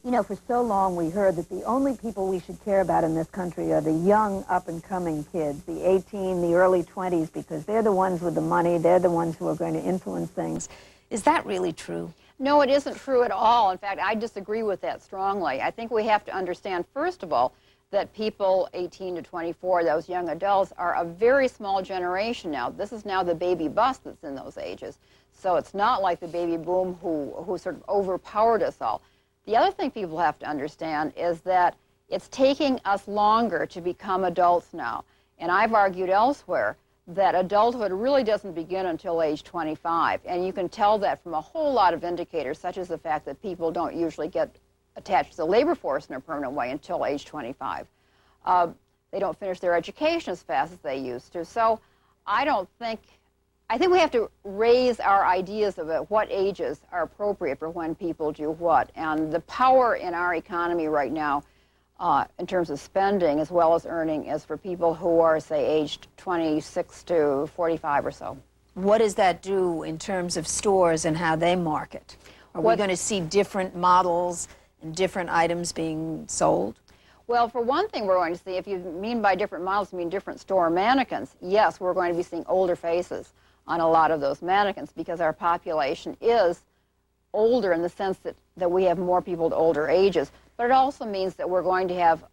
You know, for so long we heard that the only people we should care about in this country are the young, up-and-coming kids, the 18, the early 20s, because they're the ones with the money, they're the ones who are going to influence things. Is that really true? No, it isn't true at all. In fact, I disagree with that strongly. I think we have to understand, first of all, that people 18 to 24, those young adults, are a very small generation now. This is now the baby bust that's in those ages. So it's not like the baby boom who sort of overpowered us all. The other thing people have to understand is that it's taking us longer to become adults now. And I've argued elsewhere that adulthood really doesn't begin until age 25. And you can tell that from a whole lot of indicators, such as the fact that people don't usually get attached to the labor force in a permanent way until age 25. They don't finish their education as fast as they used to. So I think we have to raise our ideas about what ages are appropriate for when people do what. And the power in our economy right now, in terms of spending as well as earning, is for people who are, say, aged 26 to 45 or so. What does that do in terms of stores and how they market? Are we going to see different models and different items being sold? Well, for one thing, we're going to see, if you mean by different models, you mean different store mannequins, yes, we're going to be seeing older faces on a lot of those mannequins, because our population is older in the sense that we have more people at older ages. But it also means that we're going to have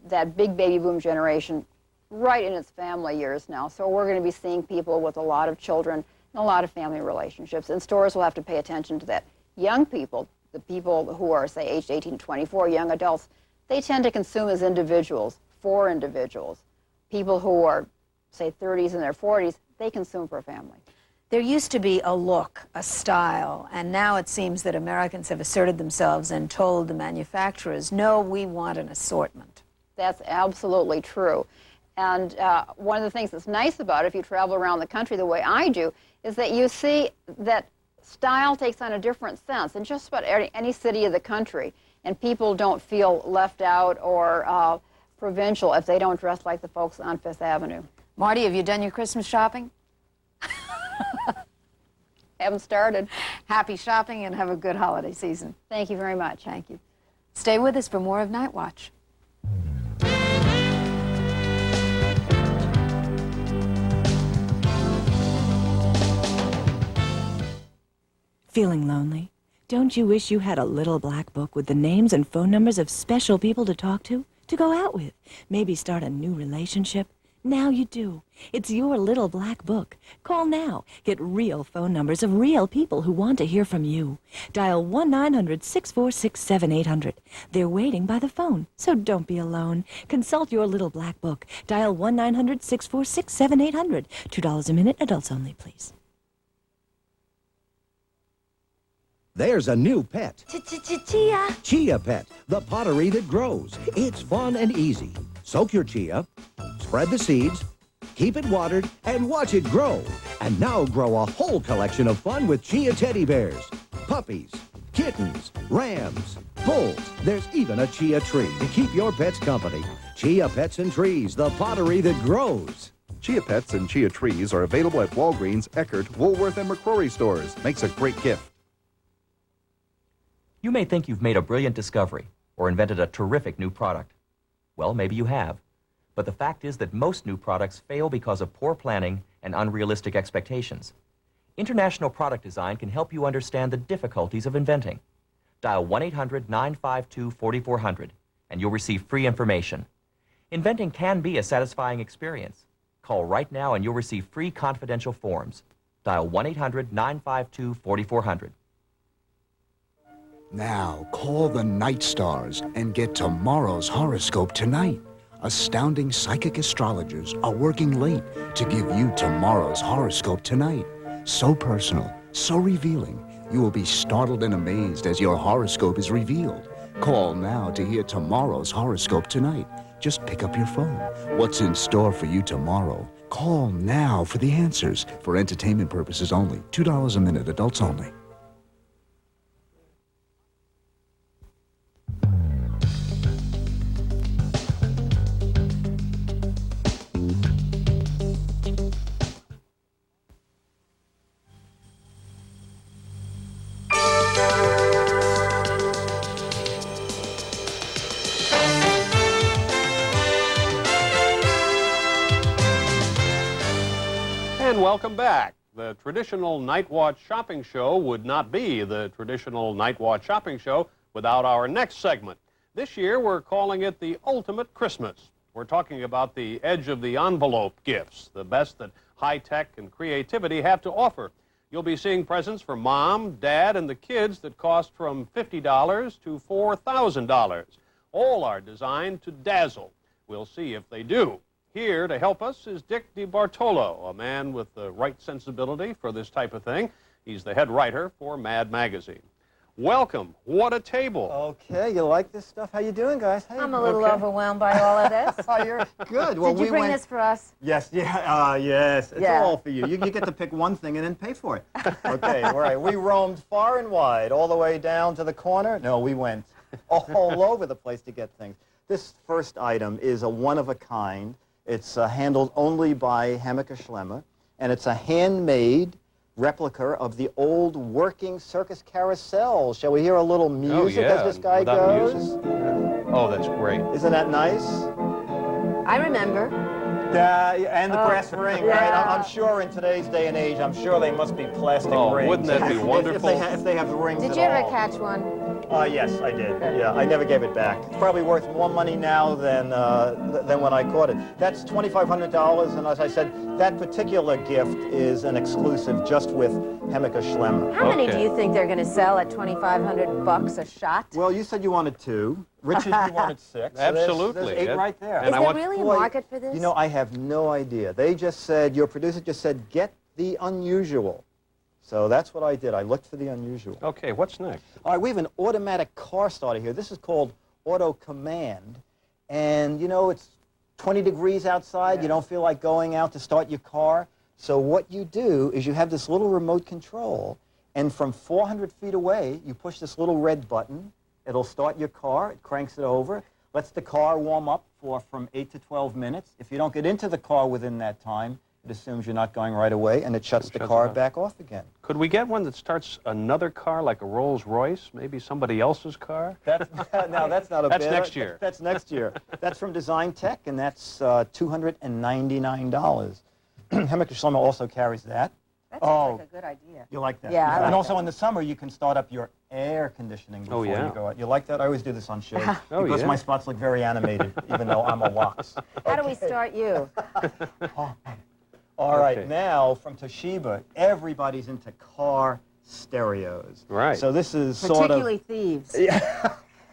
that big baby boom generation right in its family years now. So we're going to be seeing people with a lot of children and a lot of family relationships. And stores will have to pay attention to that. Young people, the people who are, say, aged 18 to 24, young adults, they tend to consume as individuals, for individuals. People who are, say, 30s and their 40s, they consume for a family. There used to be a look, a style, and now it seems that Americans have asserted themselves and told the manufacturers, no, we want an assortment. That's absolutely true. And one of the things that's nice about it, if you travel around the country the way I do, is that you see that style takes on a different sense in just about any city of the country, and people don't feel left out or provincial if they don't dress like the folks on Fifth Avenue. Marty, have you done your Christmas shopping? Haven't started. Happy shopping and have a good holiday season. Thank you very much. Thank you. Stay with us for more of Night Watch. Feeling lonely? Don't you wish you had a little black book with the names and phone numbers of special people to talk to go out with, maybe start a new relationship? Now you do. It's your little black book. Call now. Get real phone numbers of real people who want to hear from you. Dial 1-900-646-7800. They're waiting by the phone, so don't be alone. Consult your little black book. Dial 1-900-646-7800. $2 a minute, adults only, please. There's a new pet. Chia. Chia Pet, the pottery that grows. It's fun and easy. Soak your chia, spread the seeds, keep it watered, and watch it grow. And now grow a whole collection of fun with chia teddy bears, puppies, kittens, rams, bulls. There's even a chia tree to keep your pets company. Chia Pets and Trees, the pottery that grows. Chia Pets and Chia Trees are available at Walgreens, Eckerd, Woolworth, and McCrory stores. Makes a great gift. You may think you've made a brilliant discovery or invented a terrific new product. Well, maybe you have. But the fact is that most new products fail because of poor planning and unrealistic expectations. International Product Design can help you understand the difficulties of inventing. Dial 1-800-952-4400 and you'll receive free information. Inventing can be a satisfying experience. Call right now and you'll receive free confidential forms. Dial 1-800-952-4400. Now, call the Night Stars and get tomorrow's horoscope tonight. Astounding psychic astrologers are working late to give you tomorrow's horoscope tonight. So personal, so revealing, you will be startled and amazed as your horoscope is revealed. Call now to hear tomorrow's horoscope tonight. Just pick up your phone. What's in store for you tomorrow? Call now for the answers. For entertainment purposes only. $2 a minute, adults only. And welcome back. The traditional Night Watch shopping show would not be the traditional Night Watch shopping show without our next segment. This year we're calling it the Ultimate Christmas. We're talking about the edge of the envelope gifts, the best that high-tech and creativity have to offer. You'll be seeing presents for Mom, Dad, and the kids that cost from $50 to $4,000. All are designed to dazzle. We'll see if they do. Here to help us is Dick DeBartolo, a man with the right sensibility for this type of thing. He's the head writer for Mad Magazine. Welcome. What a table. Okay, you like this stuff? How you doing, guys? Hey. I'm a little overwhelmed by all of this. Oh, you're good. Well, Did you bring this for us? Yes, yes. It's Yeah. all for you. You get to pick one thing and then pay for it. Okay, all right. We roamed far and wide, all the way down to the corner. No, we went all over the place to get things. This first item is a one-of-a-kind. It's handled only by Hammacher Schlemmer, and it's a handmade replica of the old working circus carousel. Shall we hear a little music as this guy goes? Music. Oh, that's great. Isn't that nice? I remember. And the brass ring, right? yeah. I'm sure in today's day and age, I'm sure they must be plastic rings. Wouldn't that be wonderful? If they have the rings Did at you ever all. catch one? Yes, I did. Yeah, I never gave it back. It's probably worth more money now than when I caught it. That's $2,500, and as I said, that particular gift is an exclusive just with Hammacher Schlemmer. How many do you think they're going to sell at $2,500 a shot? Well, you said you wanted 2. Richard, you wanted 6. So Absolutely. There's 8 right there. And Is I there want- really a Boy, market for this? You know, I have no idea. They just said, your producer just said, get the unusual. So that's what I did. I looked for the unusual. Okay, what's next? All right, we have an automatic car starter here. This is called Auto Command. And, you know, it's 20 degrees outside. You don't feel like going out to start your car. So what you do is you have this little remote control, and from 400 feet away, you push this little red button. It'll start your car. It cranks it over, lets the car warm up for from 8 to 12 minutes. If you don't get into the car within that time, it assumes you're not going right away, and it shuts the car back off again. Could we get one that starts another car, like a Rolls Royce, maybe somebody else's car? Now, that's not a That's bad- next year. That's next year. That's from Design Tech, and that's $299. Hammacher Schlemmer also carries that. That sounds like a good idea. You like that? Yeah, I like And also that. in the summer, you can start up your air conditioning before you go out. You like that? I always do this on shows because my spots look very animated, even though I'm a lox. How do we start you? All right, now from Toshiba, everybody's into car stereos. Right. So this is sort of... Particularly thieves.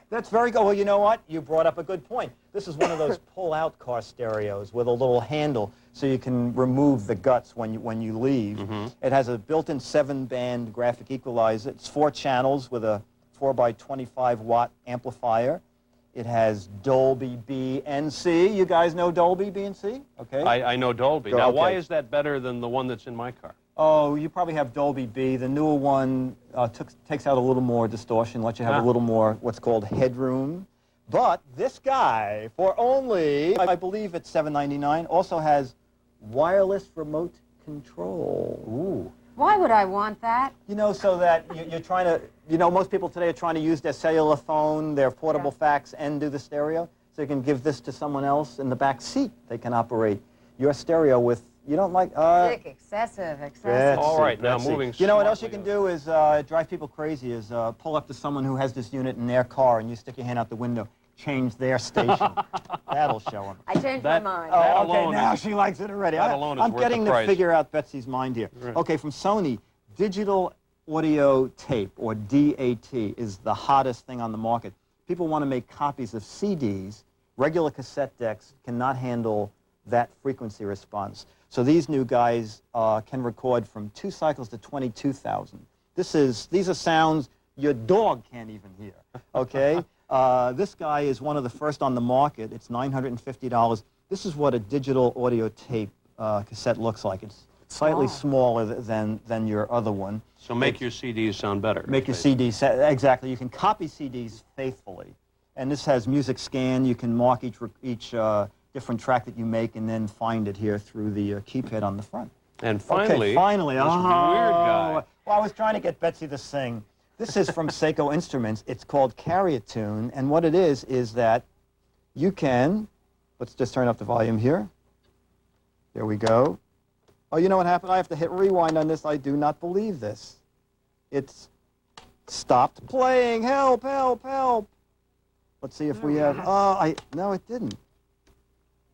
That's very good. Well, you know what? You brought up a good point. This is one of those pull-out car stereos with a little handle so you can remove the guts when you leave. It has a built-in 7-band graphic equalizer. It's 4 channels with a 4x25-watt amplifier. It has Dolby B and C. You guys know Dolby B and C? Okay. I know Dolby. Now, why is that better than the one that's in my car? Oh, you probably have Dolby B. The newer one takes out a little more distortion, lets you have a little more what's called headroom. But this guy, for only, I believe it's $7.99, also has wireless remote control. Ooh. Why would I want that? You know, so that you're trying to, you know, most people today are trying to use their cellular phone, their portable fax, and do the stereo. So you can give this to someone else in the back seat. They can operate your stereo with, you don't like... Sick, excessive. All right, now moving You know what else you can do is drive people crazy is pull up to someone who has this unit in their car and you stick your hand out the window, change their station. That'll show them. I changed my mind. Oh, okay, now she likes it already. I'm getting to figure out Betsy's mind here. Right. Okay, from Sony, digital audio tape, or DAT, is the hottest thing on the market. People want to make copies of CDs. Regular cassette decks cannot handle that frequency response. So these new guys can record from 2 cycles to 22,000. These are sounds your dog can't even hear, okay? This guy is one of the first on the market. It's $950. This is what a digital audio tape cassette looks like. It's slightly smaller than your other one. So make your CDs sound better. Make your CDs, exactly. You can copy CDs faithfully. And this has music scan. You can mark each different track that you make and then find it here through the keypad on the front. And finally, okay, finally, this weird guy. Well, I was trying to get Betsy to sing. This is from Seiko Instruments. It's called Carry a Tune, and what it is that you can, let's just turn up the volume here. There we go. Oh, you know what happened? I have to hit rewind on this. I do not believe this. It's stopped playing. Help, help, help. Let's see if we have... No, it didn't.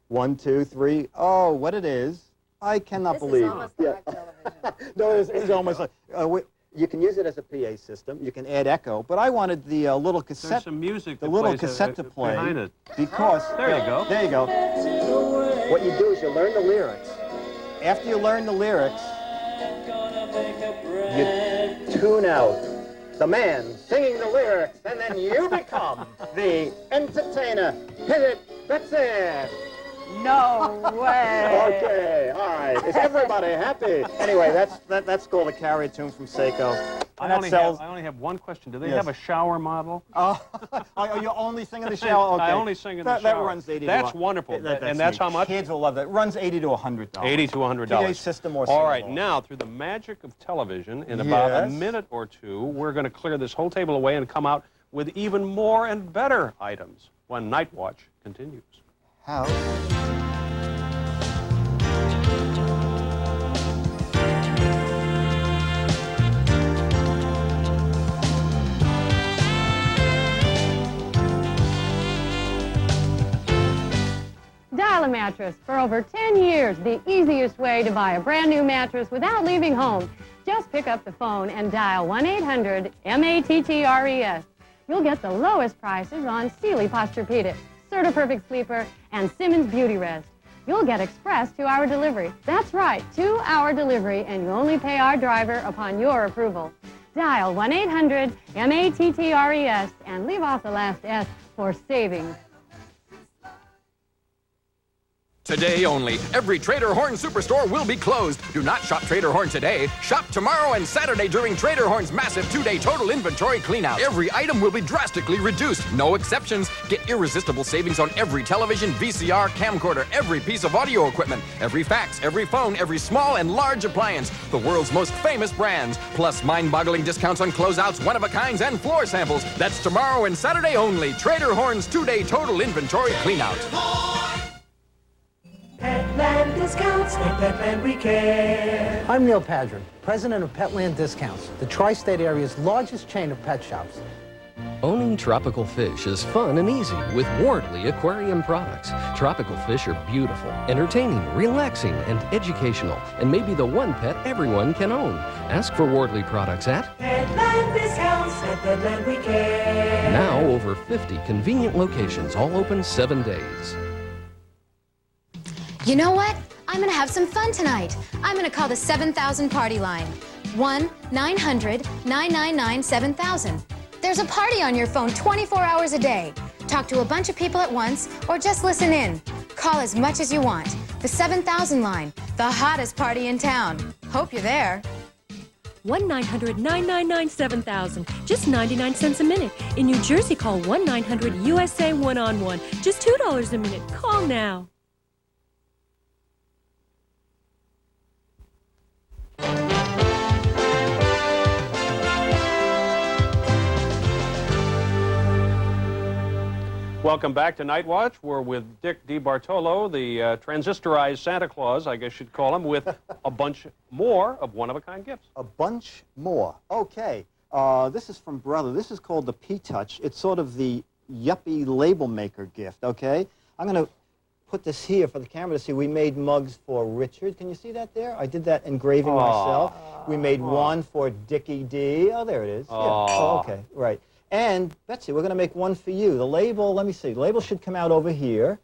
1, 2, 3. Oh, what it is. I cannot believe. This is almost like television. No, it's almost like... you can use it as a PA system. You can add echo. But I wanted the little cassette... There's some music the little cassette to play. behind it. Because... There you go. There you go. What you do is you learn the lyrics. After you learn the lyrics, you tune out the man singing the lyrics, and then you become the entertainer. Hit it. That's it. No way. Okay, all right. Is everybody happy? Anyway, that's called a carrier tune from Seiko. I only have one question. Do they have a shower model? Oh, you only sing in the shower? Okay. I only sing in the shower. That runs 80 That's to wonderful. and that's how much? Kids will love that. It runs $80 to $100. $80 to $100. PA system or all right, single. now, through the magic of television, in about a minute or two, we're going to clear this whole table away and come out with even more and better items when Night Watch continues. How? Dial a Mattress. For over 10 years, the easiest way to buy a brand new mattress without leaving home. Just pick up the phone and dial 1-800-MATTRES. You'll get the lowest prices on Sealy Posturepedic, Serta Perfect Sleeper, and Simmons Beauty Rest. You'll get express 2-hour delivery. That's right, 2-hour delivery, and you only pay our driver upon your approval. Dial 1-800-MATTRES and leave off the last S for savings. Today only, every Trader Horn superstore will be closed. Do not shop Trader Horn today. Shop tomorrow and Saturday during Trader Horn's massive 2-day total inventory cleanout. Every item will be drastically reduced. No exceptions. Get irresistible savings on every television, VCR, camcorder, every piece of audio equipment, every fax, every phone, every small and large appliance. The world's most famous brands. Plus mind-boggling discounts on closeouts, one-of-a-kinds, and floor samples. That's tomorrow and Saturday only. Trader Horn's 2-day total inventory cleanout. Petland discounts, at Petland we care. I'm Neil Padron, president of Petland Discounts, the tri-state area's largest chain of pet shops. Owning tropical fish is fun and easy with Wardley Aquarium products. Tropical fish are beautiful, entertaining, relaxing, and educational, and may be the one pet everyone can own. Ask for Wardley products at Petland Discounts, at Petland we care. Now over 50 convenient locations, all open 7 days. You know what? I'm gonna have some fun tonight. I'm gonna call the 7000 party line. 1-900-999-7000. There's a party on your phone 24 hours a day. Talk to a bunch of people at once or just listen in. Call as much as you want. The 7000 line, the hottest party in town. Hope you're there. 1-900-999-7000. Just 99 cents a minute. In New Jersey, call 1-900-USA one-on-one. Just $2 a minute. Call now. Welcome back to Night Watch. We're with Dick DeBartolo, the transistorized Santa Claus, I guess you'd call him, with a bunch more of one-of-a-kind gifts. A bunch more. Okay. This is from Brother. This is called the P-Touch. It's sort of the yuppie label maker gift, okay? I'm going to put this here for the camera to see. We made mugs for Richard. Can you see that there? I did that engraving myself. We made one for Dickie D. Oh, there it is. Yeah. Oh, okay, right. And, Betsy, we're going to make one for you. The label, let me see. The label should come out over here.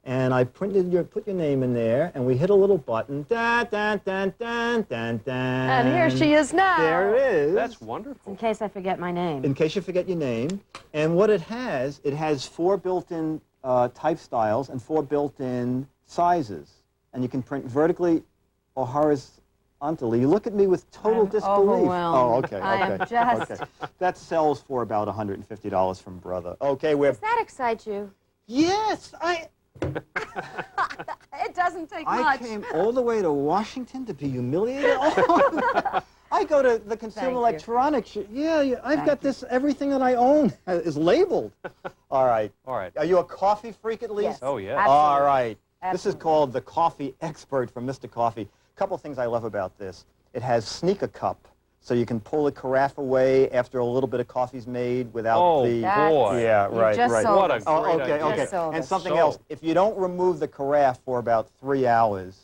And I put your name in there, and we hit a little button. Dun, dun, dun, dun, dun, dun. And here she is now. There it is. That's wonderful. In case I forget my name. In case you forget your name. And what it has 4 built-in type styles and 4 built-in sizes. And you can print vertically or horizontally. You look at me with total disbelief. Overwhelmed. Oh, okay, I am okay. just... Okay. That sells for about $150 from Brother. Okay, Does that excite you? Yes, It doesn't take I much. came all the way to Washington to be humiliated. I go to the Consumer Electronics. Yeah, I've got this. Everything that I own is labeled. All right. All right. Are you a coffee freak at least? Yes. Oh, yeah. Absolutely. All right. Absolutely. This is called the Coffee Expert from Mr. Coffee. couple things I love about this. It has sneaker cup, so you can pull the carafe away after a little bit of coffee's made without boy. Yeah, right, right. What a great okay, idea. okay. And something else, if you don't remove the carafe for about 3 hours,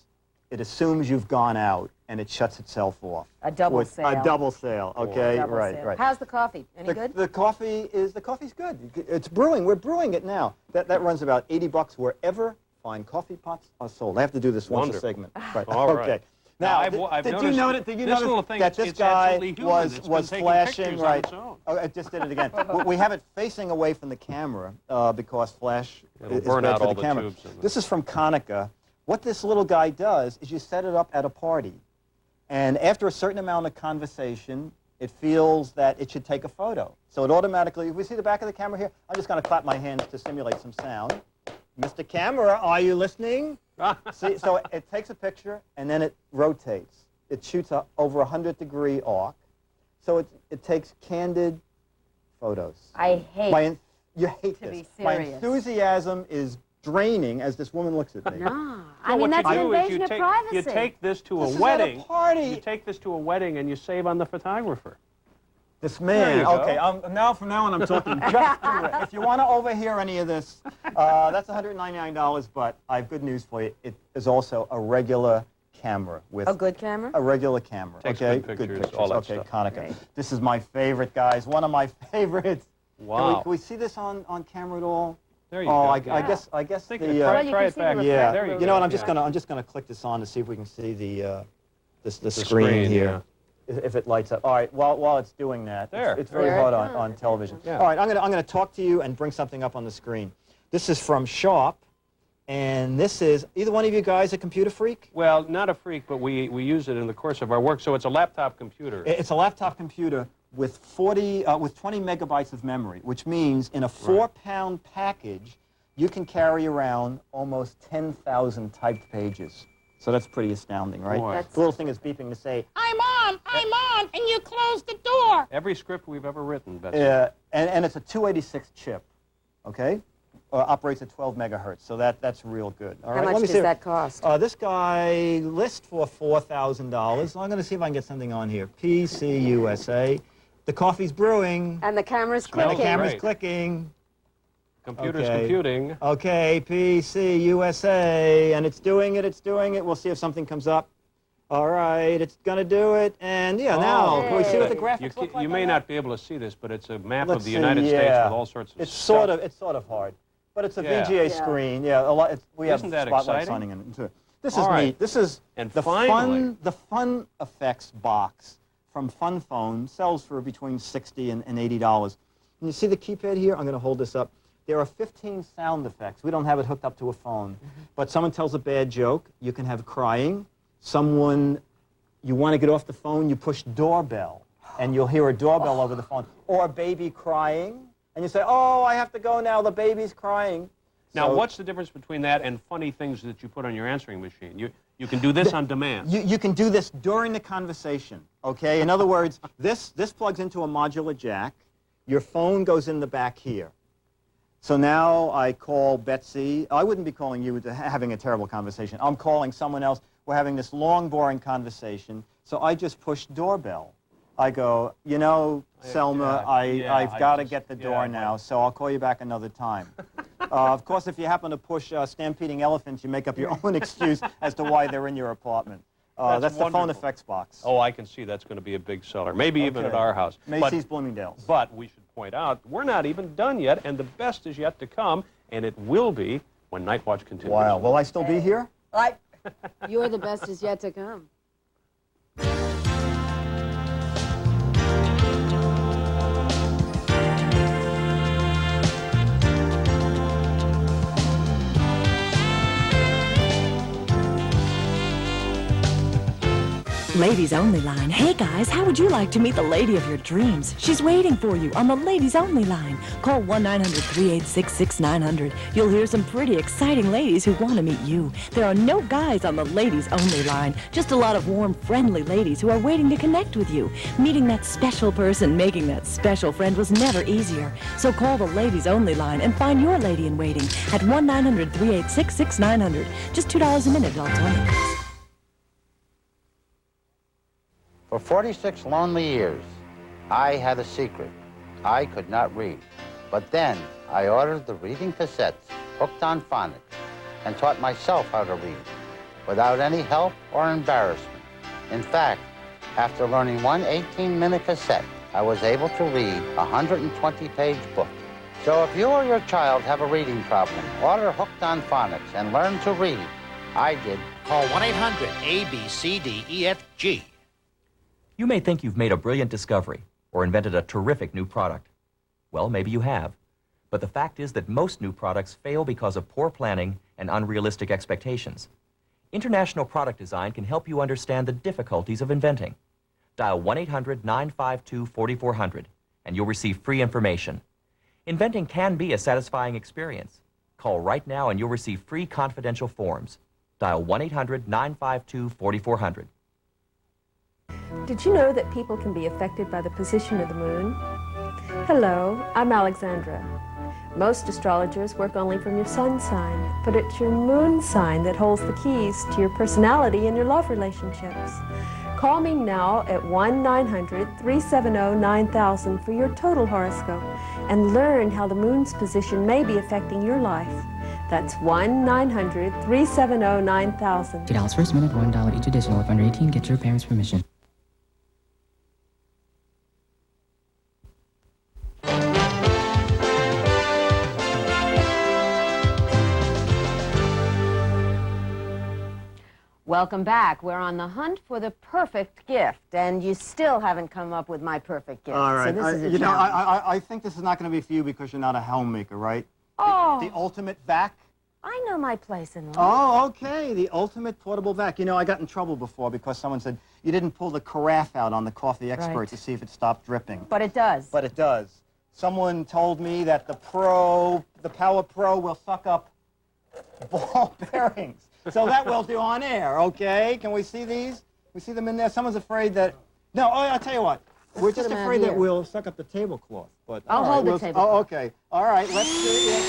it assumes you've gone out and it shuts itself off. A double sale. A double sale, okay? Double right, sale. right. How's the coffee? Any good? The coffee's good. It's brewing. We're brewing it now. That runs about $80 wherever fine coffee pots are sold. I have to do this once a segment. Right. All right. Okay. Now, did you notice that this guy was flashing? Right. Oh, I just did it again. We have it facing away from the camera because flash is burn bad out for all the the camera. tubes. This is from Konica. What this little guy does is you set it up at a party, and after a certain amount of conversation, it feels that it should take a photo. So it automatically, if we see the back of the camera here, I'm just going to clap my hands to simulate some sound. Mr. Camera, are you listening? See, so it takes a picture, and then it rotates. It shoots over a 100-degree arc. So it takes candid photos. I hate you hate to this. be My serious. enthusiasm is draining as this woman looks at me. No. I mean, that's an invasion of privacy. You take this to This a is wedding. at a party. You take this to a wedding and you save on the photographer. This man, okay, from now on I'm talking just to it. If you want to overhear any of this, that's $199, but I have good news for you. It is also a regular camera with A good camera? a regular camera. Takes okay, good pictures, all that okay, stuff. Konica. Great. This is my favorite, guys. One of my favorites. Wow. Can we see this on camera at all? There you oh, go. I guess Think the try it back. yeah. There you know go. what? I'm just gonna click this on to see if we can see the screen here. If it lights up. All right, while it's doing that, it's very hard on television. Yeah. All right, I'm gonna talk to you and bring something up on the screen. This is from Sharp, and this is, either one of you guys a computer freak? Well, not a freak, but we use it in the course of our work. So it's a laptop computer. It's a laptop computer with 20 megabytes of memory, which means in a 4-pound package, you can carry around almost 10,000 typed pages. So that's pretty astounding, right? The little thing is beeping to say, I'm on, and you closed the door. Every script we've ever written, Betsy. and it's a 286 chip, okay? Operates at 12 megahertz, so that's real good. All right, How much does that cost? This guy lists for $4,000. I'm going to see if I can get something on here. PC USA. The coffee's brewing. And the camera's And clicking. the camera's clicking. Computer's computing. Okay, PC USA, and it's doing it. We'll see if something comes up. All right, it's going to do it, and now, can we see what the graphics look like? You may not be able to see this, but it's a map Let's of the see, United States with all sorts of it's stuff. sort of hard, but it's a Yeah. VGA screen. Yeah, a lot. We have Isn't that spotlight exciting? signing in it. This is All right. neat. This is And the finally- fun effects box from Fun Phone. Sells for between $60 and $80. And you see the keypad here? I'm going to hold this up. There are 15 sound effects. We don't have it hooked up to a phone. But someone tells a bad joke, you can have crying. You want to get off the phone, you push doorbell, and you'll hear a doorbell over the phone. Or a baby crying, and you say, oh, I have to go now, the baby's crying. Now, So what's the difference between that and funny things that you put on your answering machine? You can do this on demand. you can do this during the conversation, okay? In other words, this plugs into a modular jack. Your phone goes in the back here. So now I call Betsy. I wouldn't be calling you having a terrible conversation. I'm calling someone else. We're having this long, boring conversation. So I just push doorbell. I go, Selma, I've got to get the door now, so I'll call you back another time. Of course, if you happen to push stampeding elephants, you make up your own excuse as to why they're in your apartment. That's the phone effects box. Oh, I can see that's going to be a big seller. Maybe even at our house. Macy's, Bloomingdale's. But we should point out, we're not even done yet, and the best is yet to come, and it will be when Night Watch continues. Wow. Will I still be here? You're the best is yet to come. Ladies Only line. Hey guys, how would you like to meet the lady of your dreams? She's waiting for you on the Ladies Only line. Call 1-900-386-6900. You'll hear some pretty exciting ladies who want to meet you. There are no guys on the Ladies Only line, just a lot of warm, friendly ladies who are waiting to connect with you. Meeting that special person, making that special friend was never easier. So call the Ladies Only line and find your lady in waiting at 1-900-386-6900. Just $2 a minute, adults only. For 46 lonely years, I had a secret. I could not read. But then I ordered the reading cassettes, hooked on phonics, and taught myself how to read without any help or embarrassment. In fact, after learning one 18-minute cassette, I was able to read a 120-page book. So if you or your child have a reading problem, order Hooked on Phonics and learn to read. I did. Call 1-800-ABCDEFG. You may think you've made a brilliant discovery or invented a terrific new product. Well, maybe you have. But the fact is that most new products fail because of poor planning and unrealistic expectations. International Product Design can help you understand the difficulties of inventing. Dial 1-800-952-4400 and you'll receive free information. Inventing can be a satisfying experience. Call right now and you'll receive free confidential forms. Dial 1-800-952-4400. Did you know that people can be affected by the position of the moon? Hello, I'm Alexandra. Most astrologers work only from your sun sign, but it's your moon sign that holds the keys to your personality and your love relationships. Call me now at 1-900-370-9000 for your total horoscope and learn how the moon's position may be affecting your life. That's 1-900-370-9000. $2 first minute, $1 each additional. If under 18, get your parents' permission. Welcome back. We're on the hunt for the perfect gift, and you still haven't come up with my perfect gift. All right. So this is a you know, challenge. I think this is not going to be for you because you're not a homemaker, right? Oh. The ultimate vac? I know my place in life. Oh, okay. The ultimate portable vac. You know, I got in trouble before because someone said you didn't pull the carafe out on the Coffee Expert Right. to see if it stopped dripping. But it does. But it does. Someone told me that the Power Pro will suck up ball bearings. So that we'll do on air, okay? Can we see these? We see them in there. Someone's afraid that... No, I'll tell you what. We're put just them out afraid that here. we'll suck up the tablecloth. But I'll all right, hold the we'll- tablecloth. Oh, okay. All right, let's see it.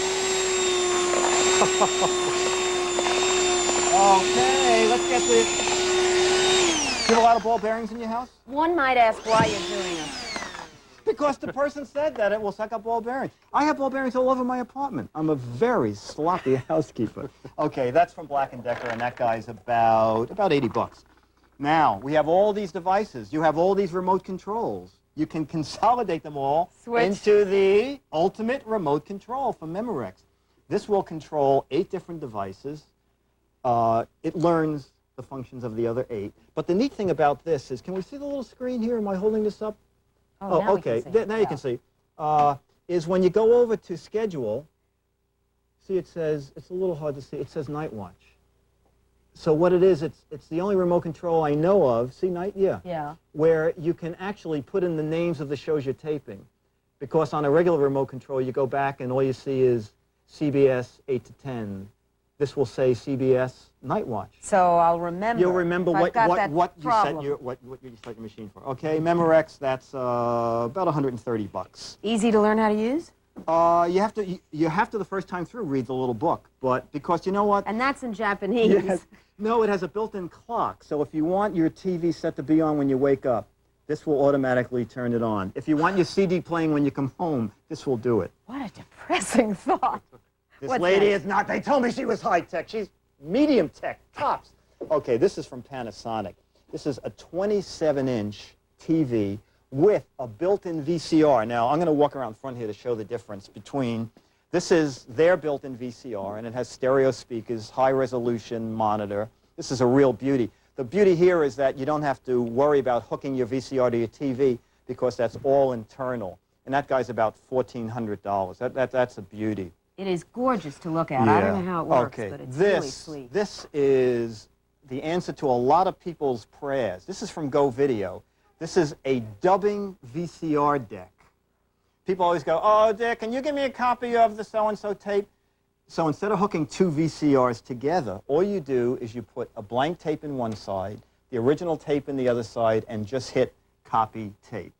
Okay, let's get the... You have a lot of ball bearings in your house? One might ask why you're doing it. Because the person said that it will suck up ball bearings. I have ball bearings all over my apartment. I'm a very sloppy housekeeper. Okay, that's from Black & Decker, and that guy's about 80 bucks. Now, we have all these devices. You have all these remote controls. You can consolidate them all into the ultimate remote control from Memorex. This will control 8 different devices. It learns the functions of the other 8. But the neat thing about this is, can we see the little screen here? Am I holding this up? Oh, now we okay. can see. Now you can see. Is when you go over to schedule, see it says, it's a little hard to see, it says Night Watch. So what it is, it's the only remote control I know of, see night, Yeah. where you can actually put in the names of the shows you're taping. Because on a regular remote control, you go back and all you see is CBS 8 to 10. This will say CBS Night Watch. So I'll remember. You'll remember if I've got that what you set problem. what you set your machine for. Okay, Memorex, that's about 130 bucks. Easy to learn how to use? You have to the first time through read the little book, but because you know what? And that's in Japanese. Yes. No, it has a built-in clock. So if you want your TV set to be on when you wake up, this will automatically turn it on. If you want your CD playing when you come home, this will do it. What a depressing thought. This What's lady next? is not. They told me she was high-tech. She's medium tech, tops. Okay, this is from Panasonic. This is a 27-inch TV with a built-in VCR. Now, I'm going to walk around front here to show the difference between... This is their built-in VCR, and it has stereo speakers, high-resolution monitor. This is a real beauty. The beauty here is that you don't have to worry about hooking your VCR to your TV because that's all internal. And that guy's about $1,400. That's a beauty. It is gorgeous to look at. I don't know how it works, okay. but it's this, really sweet. This is the answer to a lot of people's prayers. This is from Go Video. This is a dubbing VCR deck. People always go, oh, Dick, can you give me a copy of the so-and-so tape? So instead of hooking 2 VCRs together, all you do is you put a blank tape in one side, the original tape in the other side, and just hit copy tape.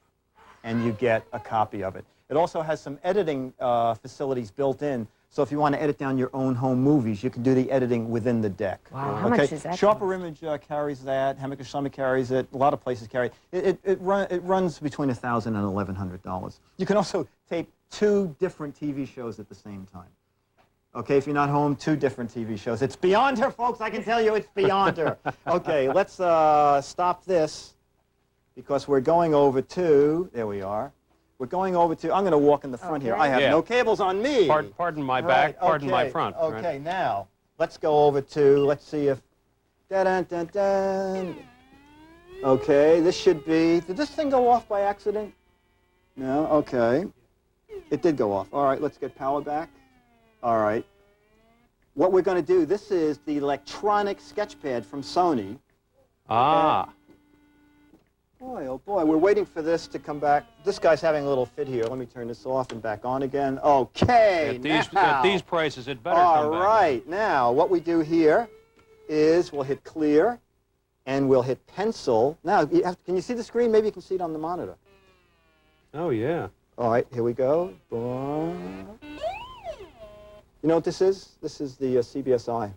And you get a copy of it. It also has some editing facilities built in, So if you want to edit down your own home movies, you can do the editing within the deck. Wow, how much is that? Sharper Image carries that. Hammacher Schlemmer carries it. A lot of places carry it. It runs between $1,000 and $1,100. You can also tape 2 different TV shows at the same time. Okay, if you're not home, 2 different TV shows. It's beyond her, folks. I can tell you it's beyond her. Okay, let's stop this because we're going over to, there we are. We're going over to, I'm going to walk in the front here. I have no cables on me. Pardon my back, pardon my front. Okay, now, let's go over to, let's see if, da-dun-dun-dun. Okay, this should be, did this thing go off by accident? No, okay. It did go off. All right, let's get power back. All right. What we're going to do, this is the electronic sketchpad from Sony. Ah. Boy, oh boy, we're waiting for this to come back. This guy's having a little fit here. Let me turn this off and back on again. Okay, At these prices, it better all come back. right, now what we do here is we'll hit clear and we'll hit pencil. Now, can you see the screen? Maybe you can see it on the monitor. Oh, yeah. All right, here we go. Boom. You know what this is? This is the CBSI.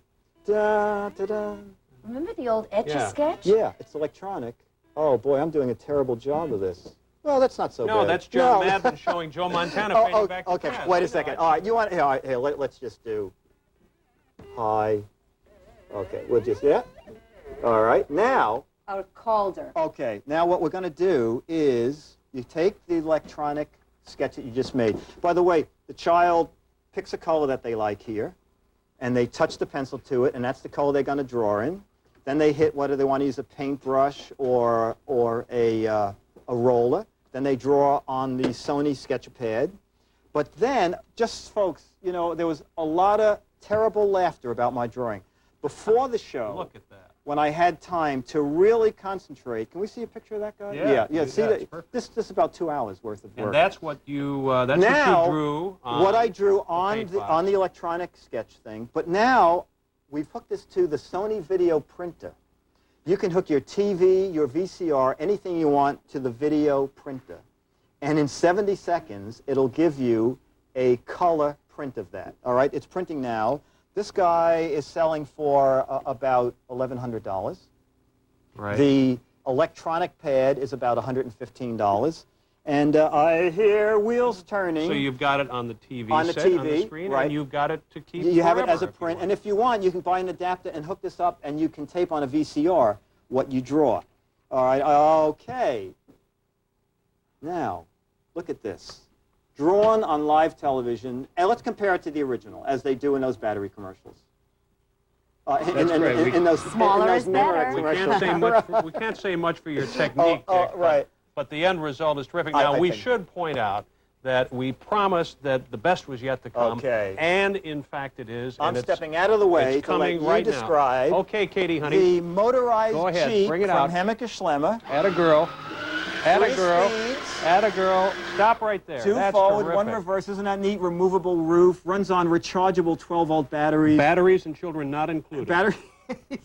Da, da, da. Remember the old Etch-a-Sketch? Yeah, it's electronic. Oh, boy, I'm doing a terrible job of this. Well, that's not so bad. No, that's John Madden showing Joe Montana fading back to okay, France. wait a second. All right, you want, here, let's just do high. Okay, we'll just, yeah. All right, now. Or Calder. Okay, now what we're going to do is you take the electronic sketch that you just made. By the way, the child picks a color that they like here, and they touch the pencil to it, and that's the color they're going to draw in. Then they hit whether they want to use a paintbrush or a roller. Then they draw on the Sony Sketchpad. But then, just folks, you know, there was a lot of terrible laughter about my drawing. Before the show, look at that. When I had time to really concentrate, can we see a picture of that guy? Yeah. See, this is about 2 hours worth of work. And that's what you what you drew on what I drew on the electronic sketch thing. But now we've hooked this to the Sony video printer. You can hook your TV, your VCR, anything you want to the video printer. And in 70 seconds, it'll give you a color print of that. All right, it's printing now. This guy is selling for about $1,100. Right. The electronic pad is about $115. And I hear wheels turning. So you've got it on the TV on the set, TV, on the screen, right. And you've got it to keep You have it as a forever print, and if you want, you can buy an adapter and hook this up, and you can tape on a VCR what you draw. All right, okay. Now, look at this. Drawn on live television, and let's compare it to the original, as they do in those battery commercials. In those Smaller is better. We can't say much for your technique, Dick, right. but the end result is terrific. Now, we should point out that we promised that the best was yet to come. Okay. And, in fact, it is. I'm stepping out of the way to let you describe Okay, Katie, honey. the motorized Go ahead, Jeep bring it from out. Hammacher Schlemmer. Atta girl. Atta girl. Speeds. Atta girl. Stop right there. 2 That's forward, terrific. 1 reverse. Isn't that neat? Removable roof. Runs on rechargeable 12-volt batteries. Batteries and children not included. Batteries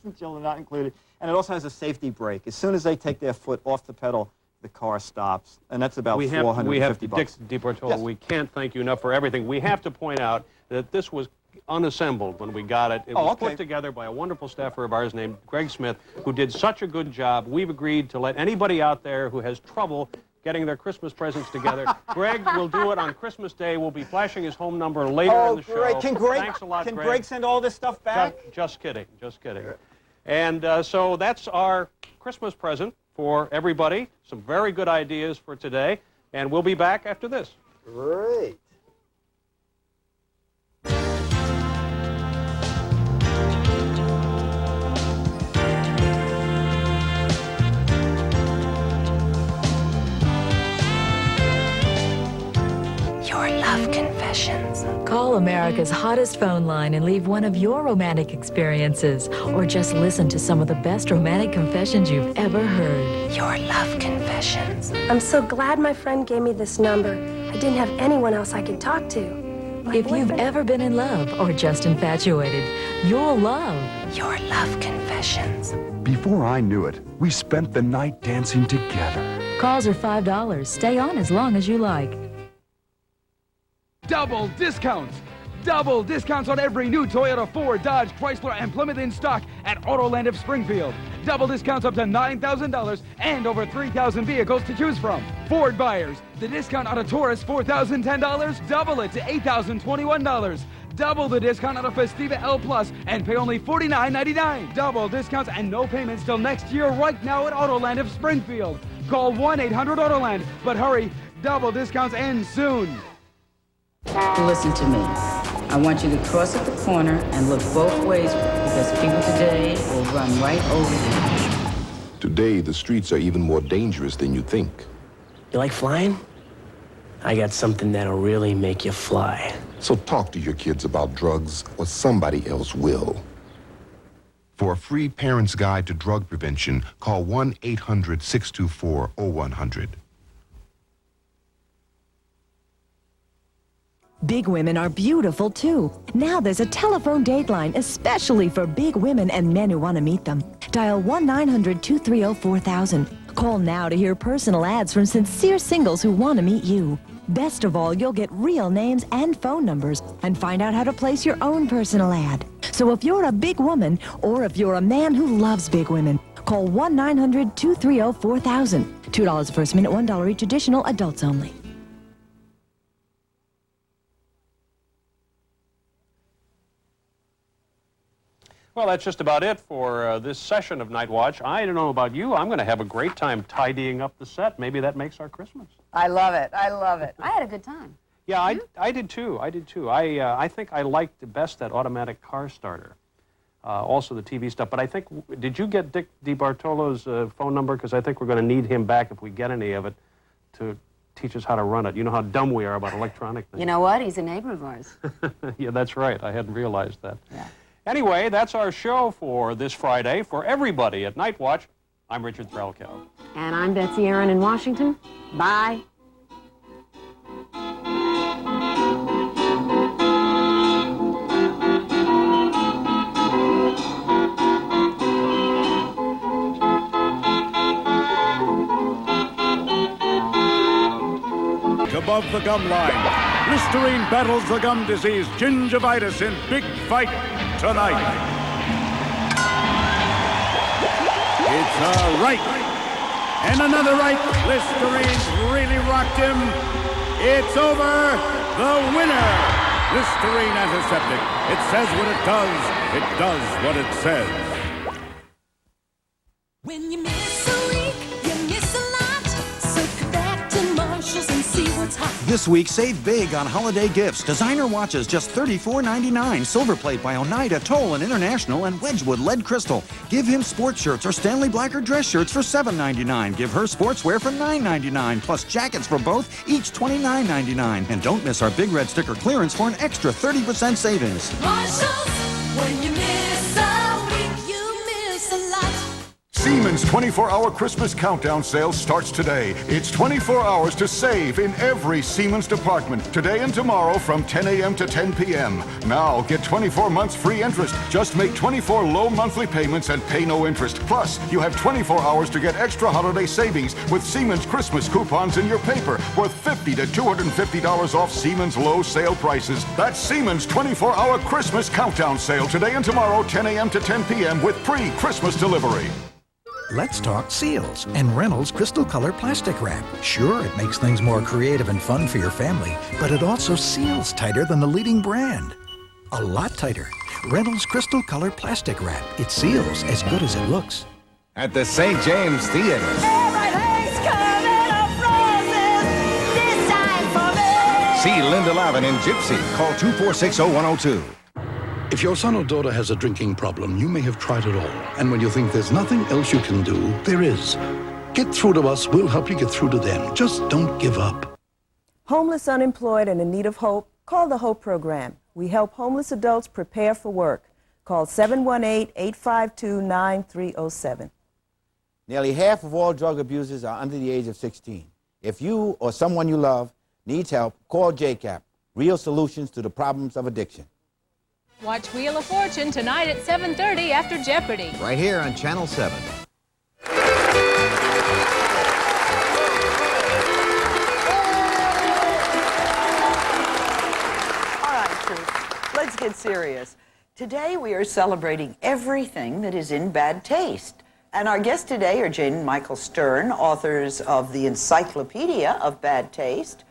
and children not included. And it also has a safety brake. As soon as they take their foot off the pedal, the car stops. And that's about $450 bucks. Dick DeBartolo, Yes. we can't thank you enough for everything. We have to point out that this was unassembled when we got it. It was put together by a wonderful staffer of ours named Greg Smith, who did such a good job. We've agreed to let anybody out there who has trouble getting their Christmas presents together. Greg will do it on Christmas Day. We'll be flashing his home number later in the show. Great. Thanks a lot, Can Greg send all this stuff back? Just kidding. Just kidding. And so that's our Christmas present for everybody. Some very good ideas for today. And we'll be back after this. Great. Your Love Confessions. Call America's hottest phone line and leave one of your romantic experiences, or just listen to some of the best romantic confessions you've ever heard. Your Love Confessions. I'm so glad my friend gave me this number. I didn't have anyone else I could talk to. If you've ever been in love or just infatuated, you'll love Your Love Confessions. Before I knew it, we spent the night dancing together. Calls are $5. Stay on as long as you like. Double discounts. Double discounts on every new Toyota, Ford, Dodge, Chrysler, and Plymouth in stock at Autoland of Springfield. Double discounts up to $9,000 and over 3,000 vehicles to choose from. Ford buyers, the discount on a Taurus, $4,010, double it to $8,021. Double the discount on a Festiva L Plus and pay only $49.99. Double discounts and no payments till next year right now at Autoland of Springfield. Call 1-800-AUTOLAND. But hurry, double discounts end soon. Listen to me. I want you to cross at the corner and look both ways because people today will run right over you. Today, the streets are even more dangerous than you think. You like flying? I got something that'll really make you fly. So talk to your kids about drugs or somebody else will. For a free parent's guide to drug prevention, call 1-800-624-0100. Big women are beautiful, too. Now there's a telephone date line especially for big women and men who want to meet them. Dial 1-900-230-4000. Call now to hear personal ads from sincere singles who want to meet you. Best of all, you'll get real names and phone numbers and find out how to place your own personal ad. So if you're a big woman or if you're a man who loves big women, call 1-900-230-4000. $2 first minute, $1 each additional, adults only. Well, that's just about it for this session of Night Watch. I don't know about you. I'm going to have a great time tidying up the set. Maybe that makes our Christmas. I love it. I love it. I had a good time. Yeah, I did too. I did too. I think I liked the best that automatic car starter. Also the TV stuff. But I think, did you get Dick DeBartolo's phone number? Because I think we're going to need him back if we get any of it to teach us how to run it. You know how dumb we are about electronic things. You know what? He's a neighbor of ours. Yeah, that's right. I hadn't realized that. Yeah. Anyway, that's our show for this Friday. For everybody at Night Watch, I'm Richard Threlkel. And I'm Betsy Aaron in Washington. Bye. Above the gum line, Listerine battles the gum disease, gingivitis in big fight tonight. It's a right and another right. Listerine's really rocked him. It's over. The winner, Listerine Antiseptic. It says what it does. It does what it says. When you miss a week, you miss a lot. So come back to Marshall's and see what's hot. This week, save big on holiday gifts. Designer watches, just $34.99. Silver plate by Oneida, Toll and International, and Wedgwood lead crystal. Give him sports shirts or Stanley Blacker dress shirts for $7.99. Give her sportswear for $9.99. Plus jackets for both, each $29.99. And don't miss our big red sticker clearance for an extra 30% savings. Marshall's, when you miss a week, you miss a lot. Siemens 24-hour Christmas countdown sale starts today. It's 24 hours to save in every Siemens department. Today and tomorrow from 10 a.m. to 10 p.m. Now get 24 months free interest. Just make 24 low monthly payments and pay no interest. Plus, you have 24 hours to get extra holiday savings with Siemens Christmas coupons in your paper worth $50 to $250 off Siemens low sale prices. That's Siemens 24-hour Christmas countdown sale today and tomorrow 10 a.m. to 10 p.m. with pre-Christmas delivery. Let's talk Seals and Reynolds Crystal Color Plastic Wrap. Sure, it makes things more creative and fun for your family, but it also seals tighter than the leading brand. A lot tighter. Reynolds Crystal Color Plastic Wrap. It seals as good as it looks. At the St. James Theater. See Linda Lavin in Gypsy. Call 246-0102. If your son or daughter has a drinking problem, you may have tried it all. And when you think there's nothing else you can do, there is. Get through to us. We'll help you get through to them. Just don't give up. Homeless, unemployed, and in need of hope? Call the HOPE program. We help homeless adults prepare for work. Call 718-852-9307. Nearly half of all drug abusers are under the age of 16. If you or someone you love needs help, call JCAP, Real Solutions to the Problems of Addiction. Watch Wheel of Fortune tonight at 7:30 after Jeopardy! Right here on Channel 7. All right, Truth. serious. Today we are celebrating everything that is in bad taste. And our guests today are Jane and Michael Stern, authors of the Encyclopedia of Bad Taste.